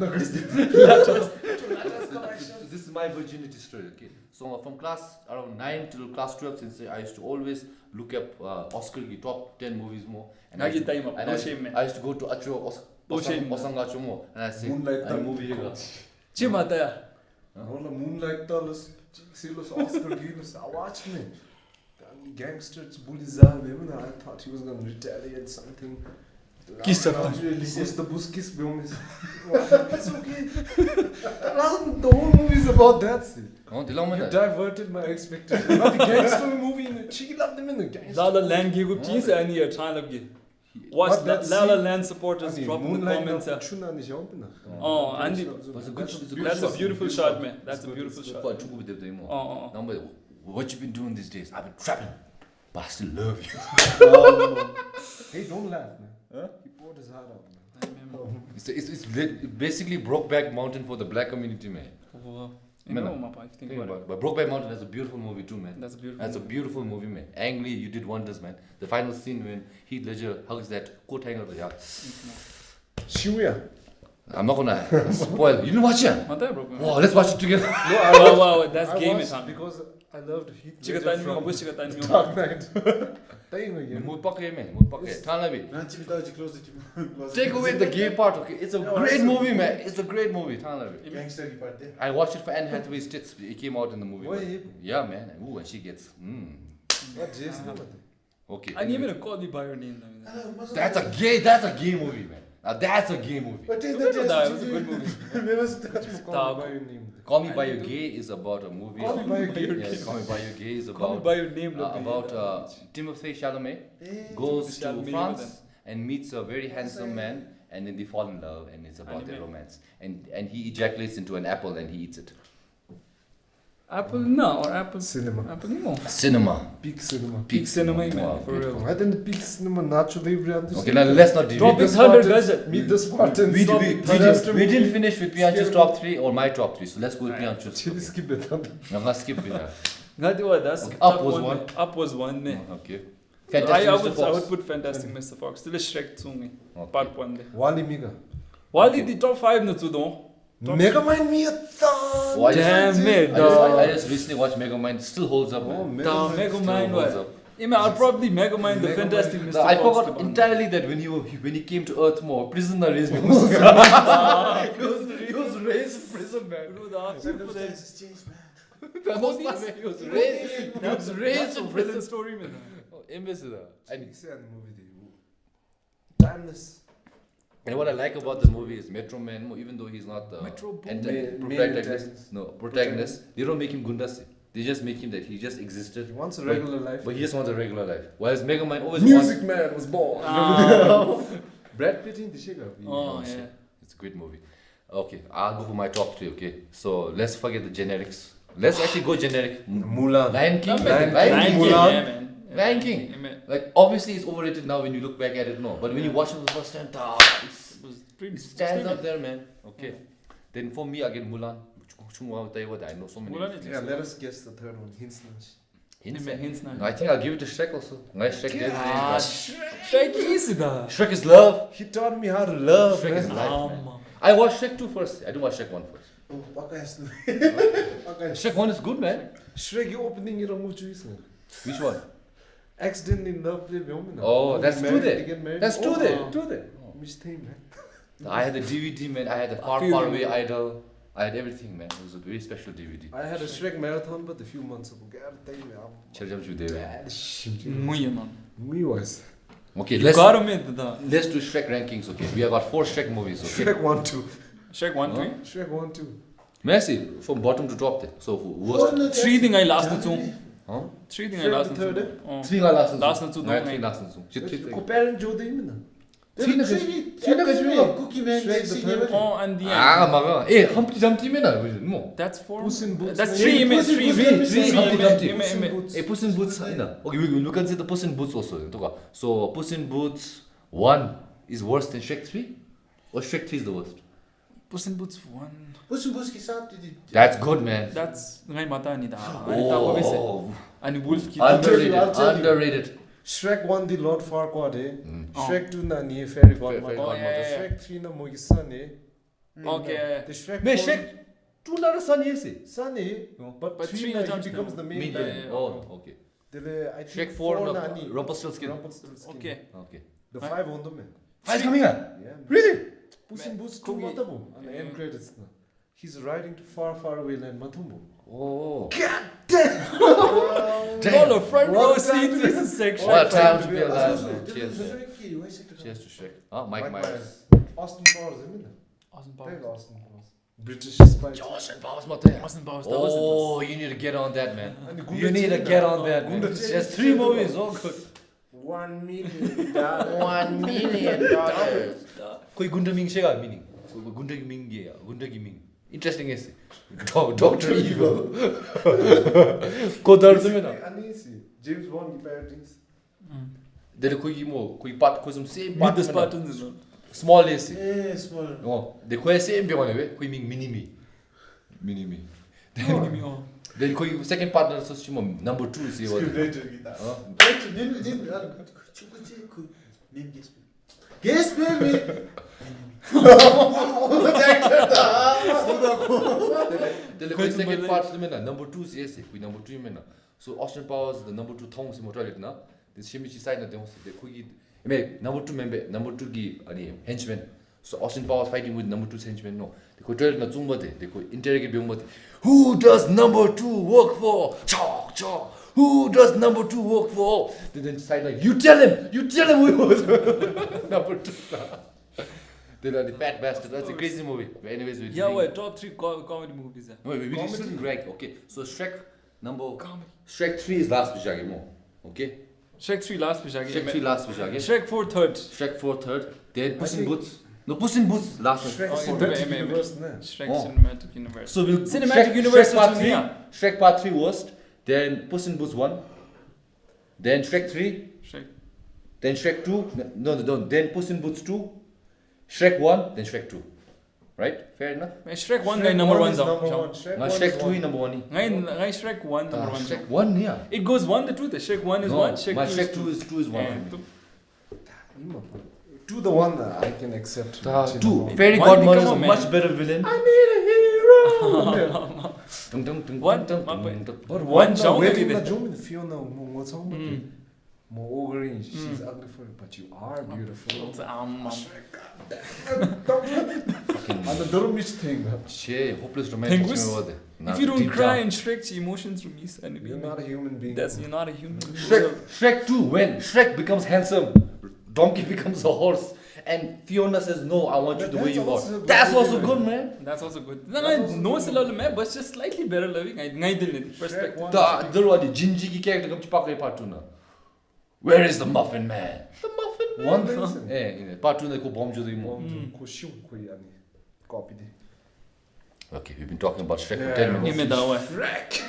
this is my virginity story, okay? So from class around 9 till class 12, since I used to always look up Oscar ki top 10 movies more. And Now I used you to- time up, and no I used- shame, man. I used to go to Acho, No shame, man. Osang Acho more. And I say, Moonlight I'm Time. movie here. Chimata. All the Moonlight Talos, Jigsaw, Oscar Guinness. I watched me. Gangsters, bullies, I thought he was gonna retaliate something. Kiss up. What's the Buskis film is? That's okay. The whole movie is about that shit. Oh, Dilang You man. diverted my expectations. Not the gangster movie. She loved them in the gangster. La La Land ki gup cheese and here trying to get. Watch But that that La La scene- Land supporters drop in the Moonlight comments. Chuna ni jump. Oh, Andy, It's a good that's a shot. beautiful shot, man. That's a good, beautiful it's shot. For Chuku with them. Oh. Number, what you been doing these days? I've been trapping, but I still love you. Hey, don't laugh, man. He poured his heart out, man. It's basically Brokeback Mountain for the black community, man. You know, my wife, think about it. But Brokeback Mountain is a beautiful movie too, man. That's a beautiful. That's a beautiful movie, man. Ang Lee, you did wonders, man. The final scene when Heath Ledger hugs that coat hanger. Yeah. Shibuya. I'm not gonna spoil. You didn't watch it? Mata bro. Wow, let's watch it together. Oh wow, that's I game watched time. because I loved Heath Chica Ledger tan from mo, chica tan mo. Dark Knight. Time again. Mood pocket, man. Mood pocket. Take away the gay part, okay? It's a great movie, man. It's a great movie. Gangster ki part there. I watched it for Anne Hathaway's tits. It came out in the movie. Why? Yeah, man. Ooh, and she gets. What Jason? Okay. I didn't even call you by your name. That's a gay movie, man. Now that's a gay movie. What is That that? was a good movie. Call me by your name. Call Me by Your Gay is about a movie. Call Me by Your Gay. Yes, Call Me by Your Gay is Call me about by your name. Timothy Chalamet goes to Chalamet, France and meets a very handsome man, and then they fall in love, and it's about their Anime. romance. And he ejaculates into an apple and he eats it. Apple no or Apple Cinema. Apple no. Cinema. Peak cinema. Peak cinema, man, Wow, for real. I think the peak cinema naturally brand. Okay, now let's not Drop deviate. it 100 gadget. Meet the Spartans. We Disaster didn't movie. finish with Priyanshu's top 3 or my top 3, so let's go with Priyanshu's. Chili Okay. skip it. I'm gonna skip it. That's Okay, top Up was one. one. Man. Up was one. Man. Okay. I Fantastic Mr. would Fox. put Fantastic Mr. Fox. Still a Shrek song. Okay. Part one. There. Wally Miga. Wally the top 5 na tudo. Megamind me a ton. Why Damn it, I dog. just recently watched Megamind. It still holds up. Oh, Man. Down Megamind. Megamind Still holds what? up. Yeah, man, I'll probably Megamind the Megamind. Fantastic Mr. No, I Fox. forgot to entirely that when he came to Earth more, prisoner raised me. He was raised in prison, man. Circumstances changed, man. That was not where he was raised. He was raised in prison. story, man. Imbecile. And Say the movie. timeless. And what I like about the movie is Metro Man, even though he's not the protagonist, they don't make him Gundasi. They just make him that he just existed. He wants a regular life. But he just wants a regular life. Whereas Mega Man always Music Man was born. Brad Pitt in the Chicago. Oh, yeah. It's a great movie. Okay, I'll go for my top 3, okay? So let's forget the generics. Let's actually go generic. Mulan. Lion King. Lion King. Like, obviously it's overrated now when you look back at it, no. But when you watch it for the first time, it stands up there, man. Okay. Then for me, again, Mulan. I know so many. Yeah, let us guess the third one. Hints. No, I think I'll give it to Shrek also. Nice Shrek. Shrek is that. Shrek is love. He taught me how to love. Shrek is life, man. I watched Shrek 2 first. I didn't watch Shrek 1 first. Shrek 1 is good, man. Shrek opening it on Which one? Accident in love. Oh, that's true there. That's true there. Man. I had the DVD, man. I had the Far Far Away Idol. I had everything, man. It was a very special DVD. I had a Shrek marathon, but a few months ago. Okay, let's do Shrek rankings, okay? We have got 4 Shrek movies, okay? Shrek 1, 2. Shrek 1, 3? Shrek 1, 2. Messi, from bottom to top there. So, worst. 3 thing I last to 2. Huh? 3 thing I last to 2. 3 I last to 2. Last to 2. 3 last to 2. Comparing Joe Damon. Oh, and the end. Humpty Dumpty man. That's 4. Puss in Boots. That's 3 image. 3 Humpty Dumpty. Image. Puss in Boots. Okay, we can say the Puss in Boots also. So Puss in Boots 1 is worse than Shrek 3, or Shrek 3 is the worst. Puss in Boots 1. That's good, man. That's ngai mata ni da. Oh, And Wolf ki underrated. Shrek 1 the Lord Farquaad. Shrek 2 na ni Fairy Godmother. Shrek 3 na Mogi son. Okay. The Shrek. Man, Shrek 2 na son yes. Son, but 3 na he becomes the main guy. Oh, okay. Shrek 4 na Rumpelstiltskin. Okay. The 5 on them. 5 coming up. Yeah. Really? Puss in Boots 2 matabu. And the end credits na. He's riding to far, far away land matumbu. Oh. God damn! All the front row seats is section. What a time to be alive, man. Cheers, man. Cheers to Shrek. Oh, Mike Myers. Austin Powers, isn't it? Austin Powers. Austin Powers. British spy. Austin Powers, not there. Austin Powers. Oh, you need to get on that, man. You need to get on that, man. There's 3 movies, all good. $1 million. $1 million. Koi Gunda Ming Shega meaning. Gunda Ming yeah. Gunda Ming. Interesting essay. Dr. Evil. Goedra semena. James Bond paintings. There koi part koi same Meet the Spartans. Small essay. Yeah, small. Oh, the koi same be one koi ming mini me. Then koi second partner so shimo number 2 say what. Guess baby. The second part number 2 is yes, we number 3 mena. So Austin Powers the number 2 thong si motoilet na. This Shimichi side na demo the kugi. Number 2 member number 2 gi ani henchman. So Austin Powers fighting with number 2 henchman no. The toilet na zumba de. They interrogate byong mate. Who does number 2 work for? Chok. Who does number 2 work for? Then side like you tell him who he was. Number 2. They're the fat bastard. That's a crazy movie. But anyways, wait, top 3 comedy movies. Wait, we didn't rank. Okay, so Shrek 3 is last Pishage mo. Okay? Shrek 3 last Pishage. Shrek 4 third. Shrek 4 third. Then Puss in Boots. No, Puss in Boots last one. Shrek Cinematic Universe. Shrek Cinematic Universe. So we'll Cinematic Universe Part 3. Shrek Part 3 worst. Then Puss in Boots 1. Then Shrek 3. Then Shrek 2. No. Then Puss in Boots 2. Shrek 1, then Shrek 2. Right? Fair enough? Shrek 1 guy number 1 Shrek 2 number 1. Shrek 1 number 1. Shrek 1, yeah. It goes 1 to 2. Shrek 1 is 1. Shrek 2 is 1. 2 the one that I can accept. 2. Fairy Godmother is a much better villain. I need a hero. But one waiting the Jomin Fiona what's on more ogre, she's ugly for you, but you are beautiful. And the Durmish thing. Hopeless romantic. If you don't cry in Shrek, emotions release. You're not a human being. You're not a human being. Shrek 2, when Shrek becomes handsome, Donkey becomes a horse. and Fiona says, no, I want you the way you are. also That's good, also man. good, man. That's also good. No, it's a little man, but just slightly better loving. I didn't perspective. The Jinji ki character comes to part 2 now. Where is the muffin man? The muffin man. One thing. Yeah, part 2 they go bomb jo mo. Copy the. Okay, we've been talking about Shrek for Yeah. 10 minutes. Give me that way. Shrek.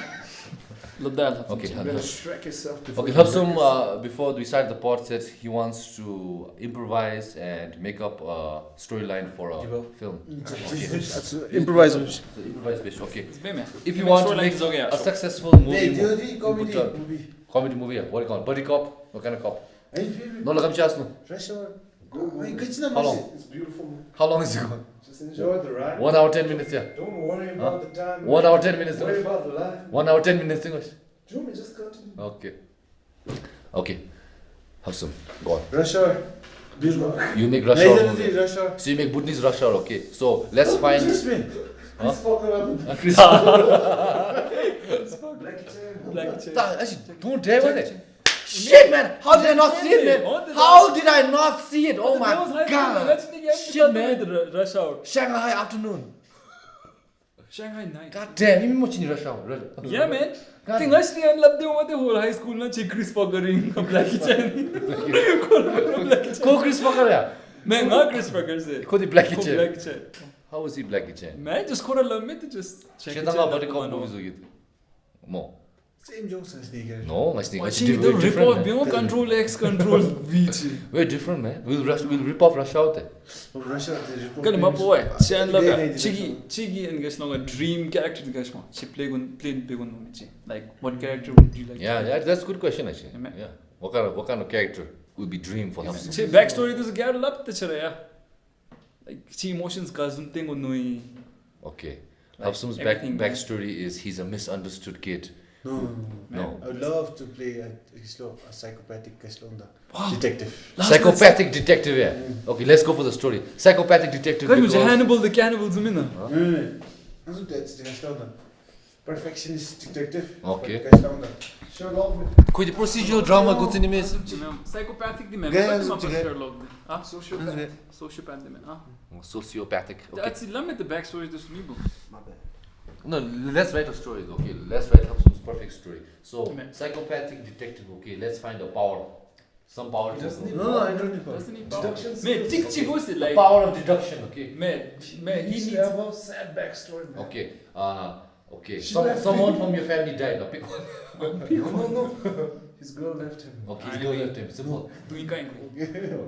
Love that. Okay, You better Shrek yourself before. okay, you Lhapsum, wreck yourself. before we start the pod, said he wants to improvise and make up a storyline for a film. That's improvisation. So improvise based, okay. It's big, man. If you want to make a successful movie, comedy Bhutan. movie. Comedy movie, what do you call it? Buddy cop? What kind of cop? Hey, favorite. No, like I'm Pressure. How long? It's beautiful. Man. How long is it going? Just enjoy the ride. 1 hour 10 minutes, yeah. Don't worry about the time. 1 hour 10 minutes. Worry about the life. 1 hour 10 minutes English. Jumi, just continue. Okay. Okay. Lhapsum, go on. Pressure. Beautiful. You make rush hour. Hey, movie. Russia. So you make Bhutanese rush hour, okay. So let's find. Just me. Chris fucking up. Chris. Black chair. Actually, don't dare with it. Shit, man! How did I not see it, man? How did I not see it? Oh my god! Shit, man! Rush hour. Shanghai afternoon. Shanghai night. God damn, even watching rush hour. Yeah, man. God. Thing is, I love the one the whole high school na chick Chris fuckering Blackie Chan. Go Chris Fucker, yeah. Man, not Chris fucker se. Ko the Blackie Chan. Blackie Chan. How was he Blackie Chan? Man, just khora love me to just check. Shetanga body cop movies ho git. Mo. Same jokes as nigga. No, my sneakers. Watching the rip off beyond Control X, Control V. We're different, man. We'll rip off rush out there. Russia. Kan ma boy. Chan love Chigi and guys long a dream character guys ma. She play big one like what character would you like? Yeah, that's a good question actually. Amen. Yeah. What kind of character would be dream for him? She backstory there's a guy love the chara yeah. Like she emotions cousin thing on no. Okay. Like Lhapsum's everything, man. backstory is he's a misunderstood kid. No. I would love to play a psychopathic detective. Psychopathic detective, yeah. Okay, let's go for the story. Psychopathic detective Kan because... je Hannibal the cannibal zumina. Perfectionist detective. Okay. Sherlock Holmes. Could the procedural drama go to the miss? Psychopathic the man. Yeah, What yeah. Sherlock? Ah, Sociopath. sociopath the man. Ah. Sociopathic. Okay. That's the limit the backstory this me. My bad. No, let's write a story. Okay, let's write Lhapsum's perfect story. So, Amen. psychopathic detective. Okay, let's find a power. Some power. No, I don't need power. Doesn't he power? Deductions. Man, Chick goes The like power of deduction. Okay. man, He he needs needs to have a sad backstory, man. Okay. Okay. She left Someone him. from your family died. Now pick one. No. His girl left him. Okay, his girl left him. Simple. doing kind.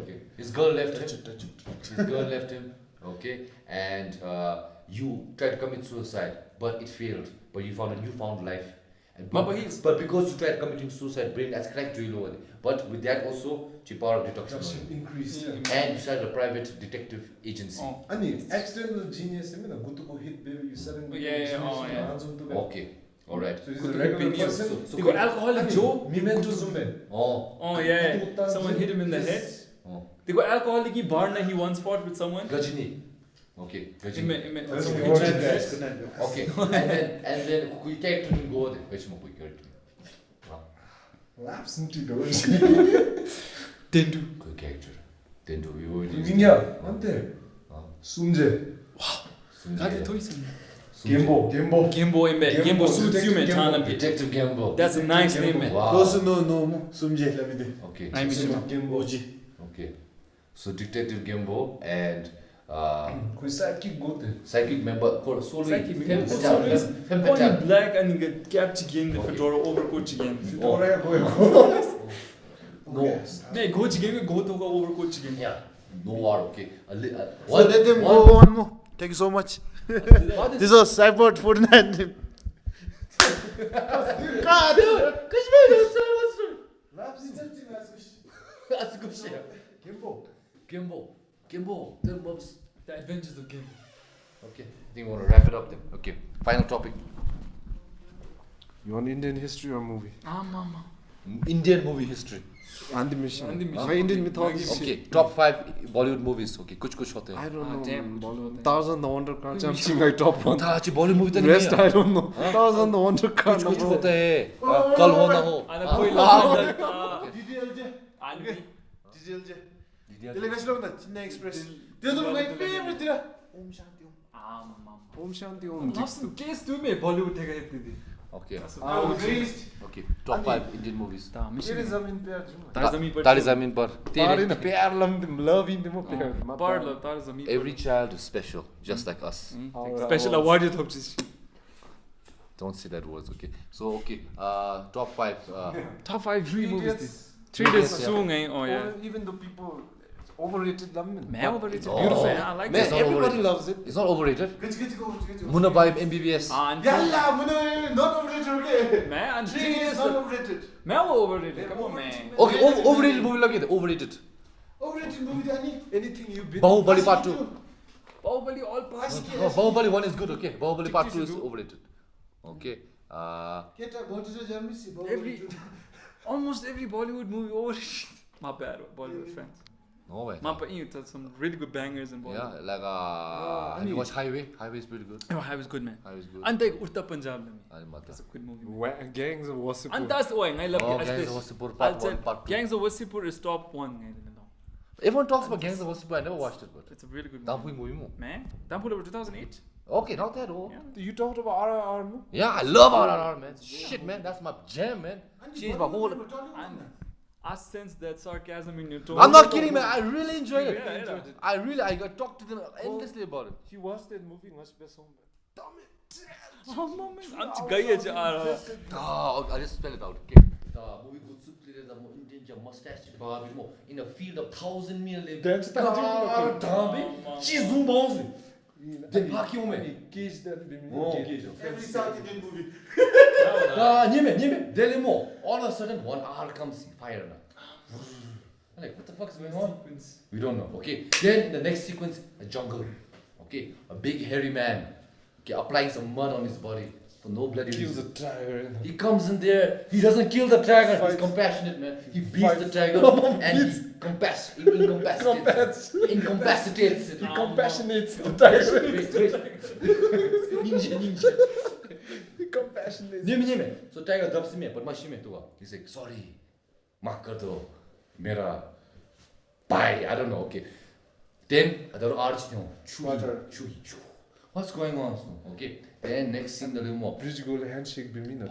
Okay. His girl left him. His girl left him. Okay. And you tried to commit suicide, but it failed. But you found a newfound life. And but because you tried committing suicide, brain that's correct to you. But with that also, the power of deduction. Increased. And you started a private detective agency. Oh. I mean, accidental genius. I mean, a good to go hit baby. You said Okay. Alright. So he's Could a be regular opinions. person. So They got alcoholic Joe. Memento Zumben. Oh. Oh yeah. Someone hit him in the head. Oh. They got alcoholic bar he once fought with someone. Gajini. Okay. Gajini. That's Someone good. hit him in the Guys, head. good night. Okay. and then we character didn't go there. Which one we character? Lapsum to doors. Dendu. Good character. Then do we already 민기야, 한테. 숨제. Got toys in Gembo. Gembo in bed. Gembo suits you man. Tana bit. Detective Gembo. That's a nice name man. Wow. no. 숨제. Lamide. Okay. I'm Gemboji. Okay. So Detective Gembo and 그 psychic gote. psychic member called Solvi. Psychic member. One black and you get cap chicken the fedora overcoat chicken. Fedora 고요. No. Nee, go chicken go to go overcoat chicken. Yeah. No war. Okay. So let them go on more. Thank you so much. This was Cyborg 49. God, That's a good shit. Gembo. Then Bob's. The Adventures of Gembo. Okay. I think we want to wrap it up then. Okay. Final topic. You want Indian history or movie? Mama. Indian movie history. Animation. Animation. Indian mythology. Okay. Top 5 Bollywood movies. Okay. कुछ होते हैं. I don't know. Damn. Tarzan the Wonder Car. I'm like top one. था अच्छी Bollywood movie तो नहीं Rest है. I don't know. Tarzan the Wonder Car. कुछ होते हैं. कल हो ना हो. Ana koi love DDLJ. Anvi. DDLJ. त्यसले कसले भन्दा चिन्ना एक्सप्रेस त्यो त my favorite थियो ओम शान्ति ओम ओम शान्ति ओम केस तू में बॉलीवुड थे गए थे Okay. greatest Okay. Top 5 Indian movies. तेरे जमीन पे Tare Zameen Par. तारे न प्यार love in the mo प्यार Par love तारे जमीन Every child is special, just like us. Special award यो थप चीज Don't say that words, okay? So, okay. Top 5. Top 5 3 movies Idiots. 3 days Yeah. soon eh oh yeah even though people overrated them man overrated No. beautiful I like Man, it not everybody overrated. loves it It's not overrated. get go Muna Baib MBBS. yalla muna not overrated okay man and 3 is not overrated man overrated come on man Okay, overrated movie lagi the overrated. overrated movie anything you been Bahubali Part 2. Bahubali all parts No, Bahubali 1 is good, okay? Bahubali Part 2 is overrated. Okay. केटा भोटेर जन्मिसी every almost every Bollywood movie overrated my bad Bollywood fans No way. my but you some really good bangers in Bollywood Yeah, like have you watched Highway? Highway is pretty good. oh I was good man Highway is good. and take Urta Punjab I mata. that's a good movie gangs of Wasseypur and that's why I love Oh, it Gangs of Wasseypur Part 1, Part 2. Gangs of Wasseypur is top 1 I don't know Everyone talks about Gangs of Wasseypur. I never watched it, but it's a really good Dampui movie movie mo. man Dampul over 2008 Okay, not that old. Yeah. you talked about RRR no Yeah, I love RRR, man. Shit, man, that's my jam, man. Changed my whole. and I sense that sarcasm in your tone I'm not kidding, man. I really enjoyed it. Yeah, yeah. I got talked to them endlessly about it. he watched that movie must be some damn it oh man I'm just gay at I'll just spell it out. Okay. The movie Goedra played the Indian mustache in a field of 1,000 mil. Dance Then Paki Ome. cage that been Every South Indian movie. Nyeme, Delemo. All of a sudden, 1 hour comes fire. I'm like, what the fuck is going on? We don't know. Okay. Then in the next sequence, a jungle. Okay. A big hairy man. Okay, applying some mud on his body for no bloody kills reason. a tiger He comes in there. He doesn't kill the tiger. He's compassionate, man. He beats the tiger and he incapacitates it. he compassionates the tiger Ninja. he compassionates Nyeme. So tiger dubs me, but my shime tuwa. He's like, sorry, maaf kar do, mera bye. I don't know. Okay. Then adaro arch theo. Chui. What's going on? Okay. Then next scene the more bridge goal handshake bimina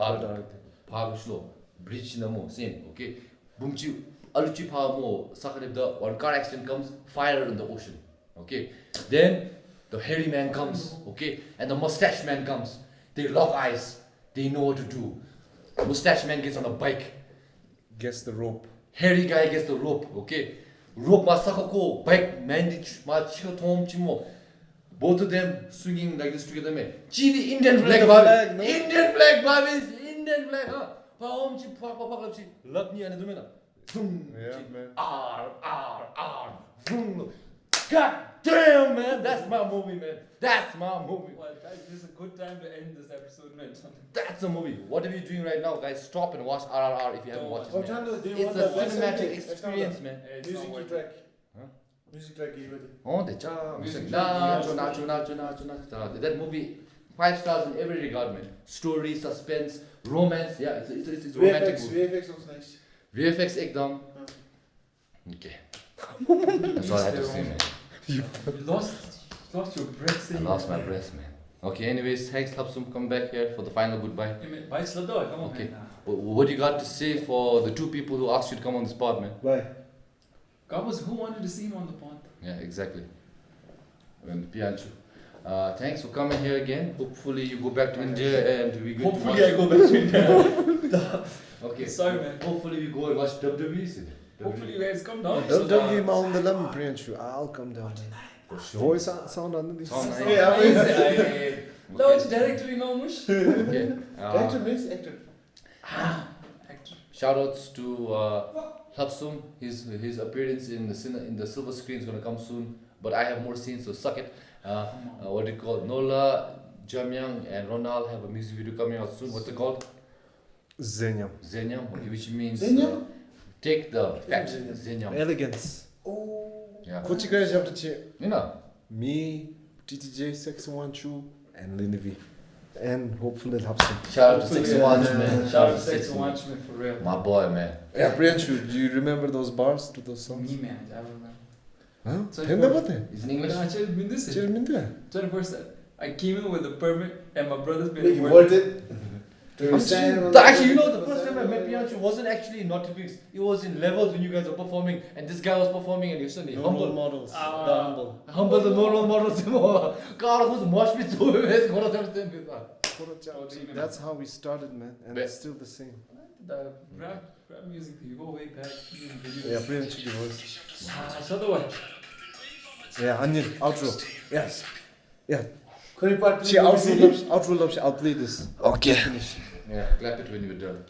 Pag slow. Bridge na mo same. Okay. Bumchi aluchi pa mo sakane the one car accident comes, fire in the ocean. Okay. Then the hairy man comes. Okay. And the mustache man comes. They lock eyes. They know what to do. Mustache man gets on a bike. gets the rope Hairy guy gets the rope. Okay. Rope masakako bike man di ma chiho tom chimo. Both of them swinging like this together, man. Gee, the Indian flag, flag, baby. no? Indian flag, baby. Indian flag, huh? Paom chi pak lapchi. Lapni ane dumena. yeah man R. Vroom. God damn, man. That's my movie, man. That's my movie. well guys this is a good time to end this episode man That's a movie. What are you doing right now, guys? Stop and watch RRR if you haven't watched it. Man. It's a cinematic experience, man. music track music track you ready Oh, the music. Nacho. That movie, 5 stars in every regard, man. Story, suspense, romance. Yeah, it's romantic movie. VFX was nice VFX ekdam. Okay. That's all I had to say, man. you lost your breath I saying lost my breath, man. Okay, anyways, thanks Lhapsum. Come back here for the final goodbye. bye Slado come on Okay. man What do you got to say for the 2 people who asked you to come on the spot, man? bye God was who wanted to see him on the pond Yeah, exactly. And Priyanshu. Thanks for coming here again. Hopefully you go back to India and we go. hopefully I go back to India Okay. sorry man Hopefully we go and watch WWE. hopefully you guys come down WWE Mount the Lam Priyanshu I'll come down For sure. voice sound under this Sound nice. yeah Okay. no it's director you know mush Okay. actor means actor Shoutouts to Lhapsum. His appearance in the silver screen is gonna come soon. But I have more scenes, so suck it. What do you call it? Nola, Jamyang, and Ronald have a music video coming out soon. What's it called? Zenyam Zenyam, which means Zenyam? take the fat. Zenyam. elegance Yeah. Kochikara chapter You know. me TTJ 612 and Linivi and hopefully Lhapsum Shout out to 6-1, man. shout out to 6 man for real My boy, man. yeah Priyanshu do you remember those bars to those songs me man I don't remember 아? 된다 같아. It's in English. 재밌는데. 21st, I came in with a permit and my brothers made Make it it worth worth it. Actually, you know, the first time I met Priyanshu wasn't actually in Naughty it was in levels when you guys were performing, and this guy was performing, and he was suddenly humble. models. The Humble the normal models. God, who's mosh pit so best? That's how we started, man, and it's still the same. The rap music, you go way back. Yeah, Priyanshu was. So the what? Yeah, onion outro. Yes. Yeah. Curry part. She outro loves. I'll play this. Okay. Yeah, clap it when you're done.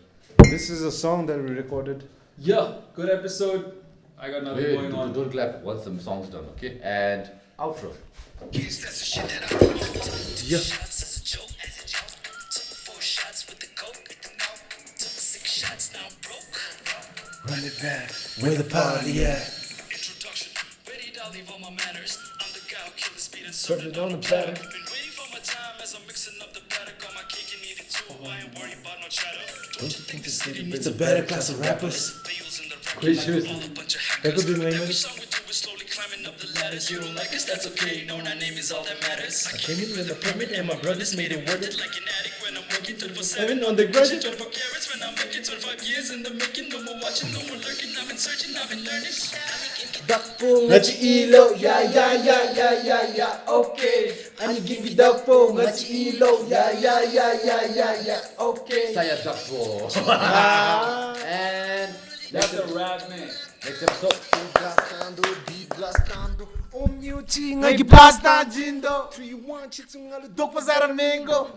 This is a song that we recorded. Yeah, good episode. I got nothing Wait, going on. don't clap once the song's done, okay? And outro. Yeah. Run it back. Where the party at? Introduction. Where did I leave all my manners? I'm the guy who killed the speed and Serve it on the platter. Been waiting for my time as I'm mixing up the batter. Got my cake and eat it too. I ain't worried about no chatter. Don't you think the city needs It's a better class of rappers. deals in the Great shoes. all a bunch of That could be my Every song we do is slowly climbing up the ladders. You don't like us, that's okay. No, our name is all that matters. I came in with a permit and my brothers made it worth it. Like an addict when I'm working 24/7 on the graduate. 24 carats when I'm making 25 years in the making. No more watching, no more lurking. I've been searching, I've been learning. 덕봉 같이 일로 야야야야야야야 오케이 아니 give me 덕봉 같이 일로 야야야야야야 오케이 Saya Dakbo. And That's the rap, man. next episode. 옴니우치 너기 파스타 진도 3-1 치퉁알로 독보사람 맹고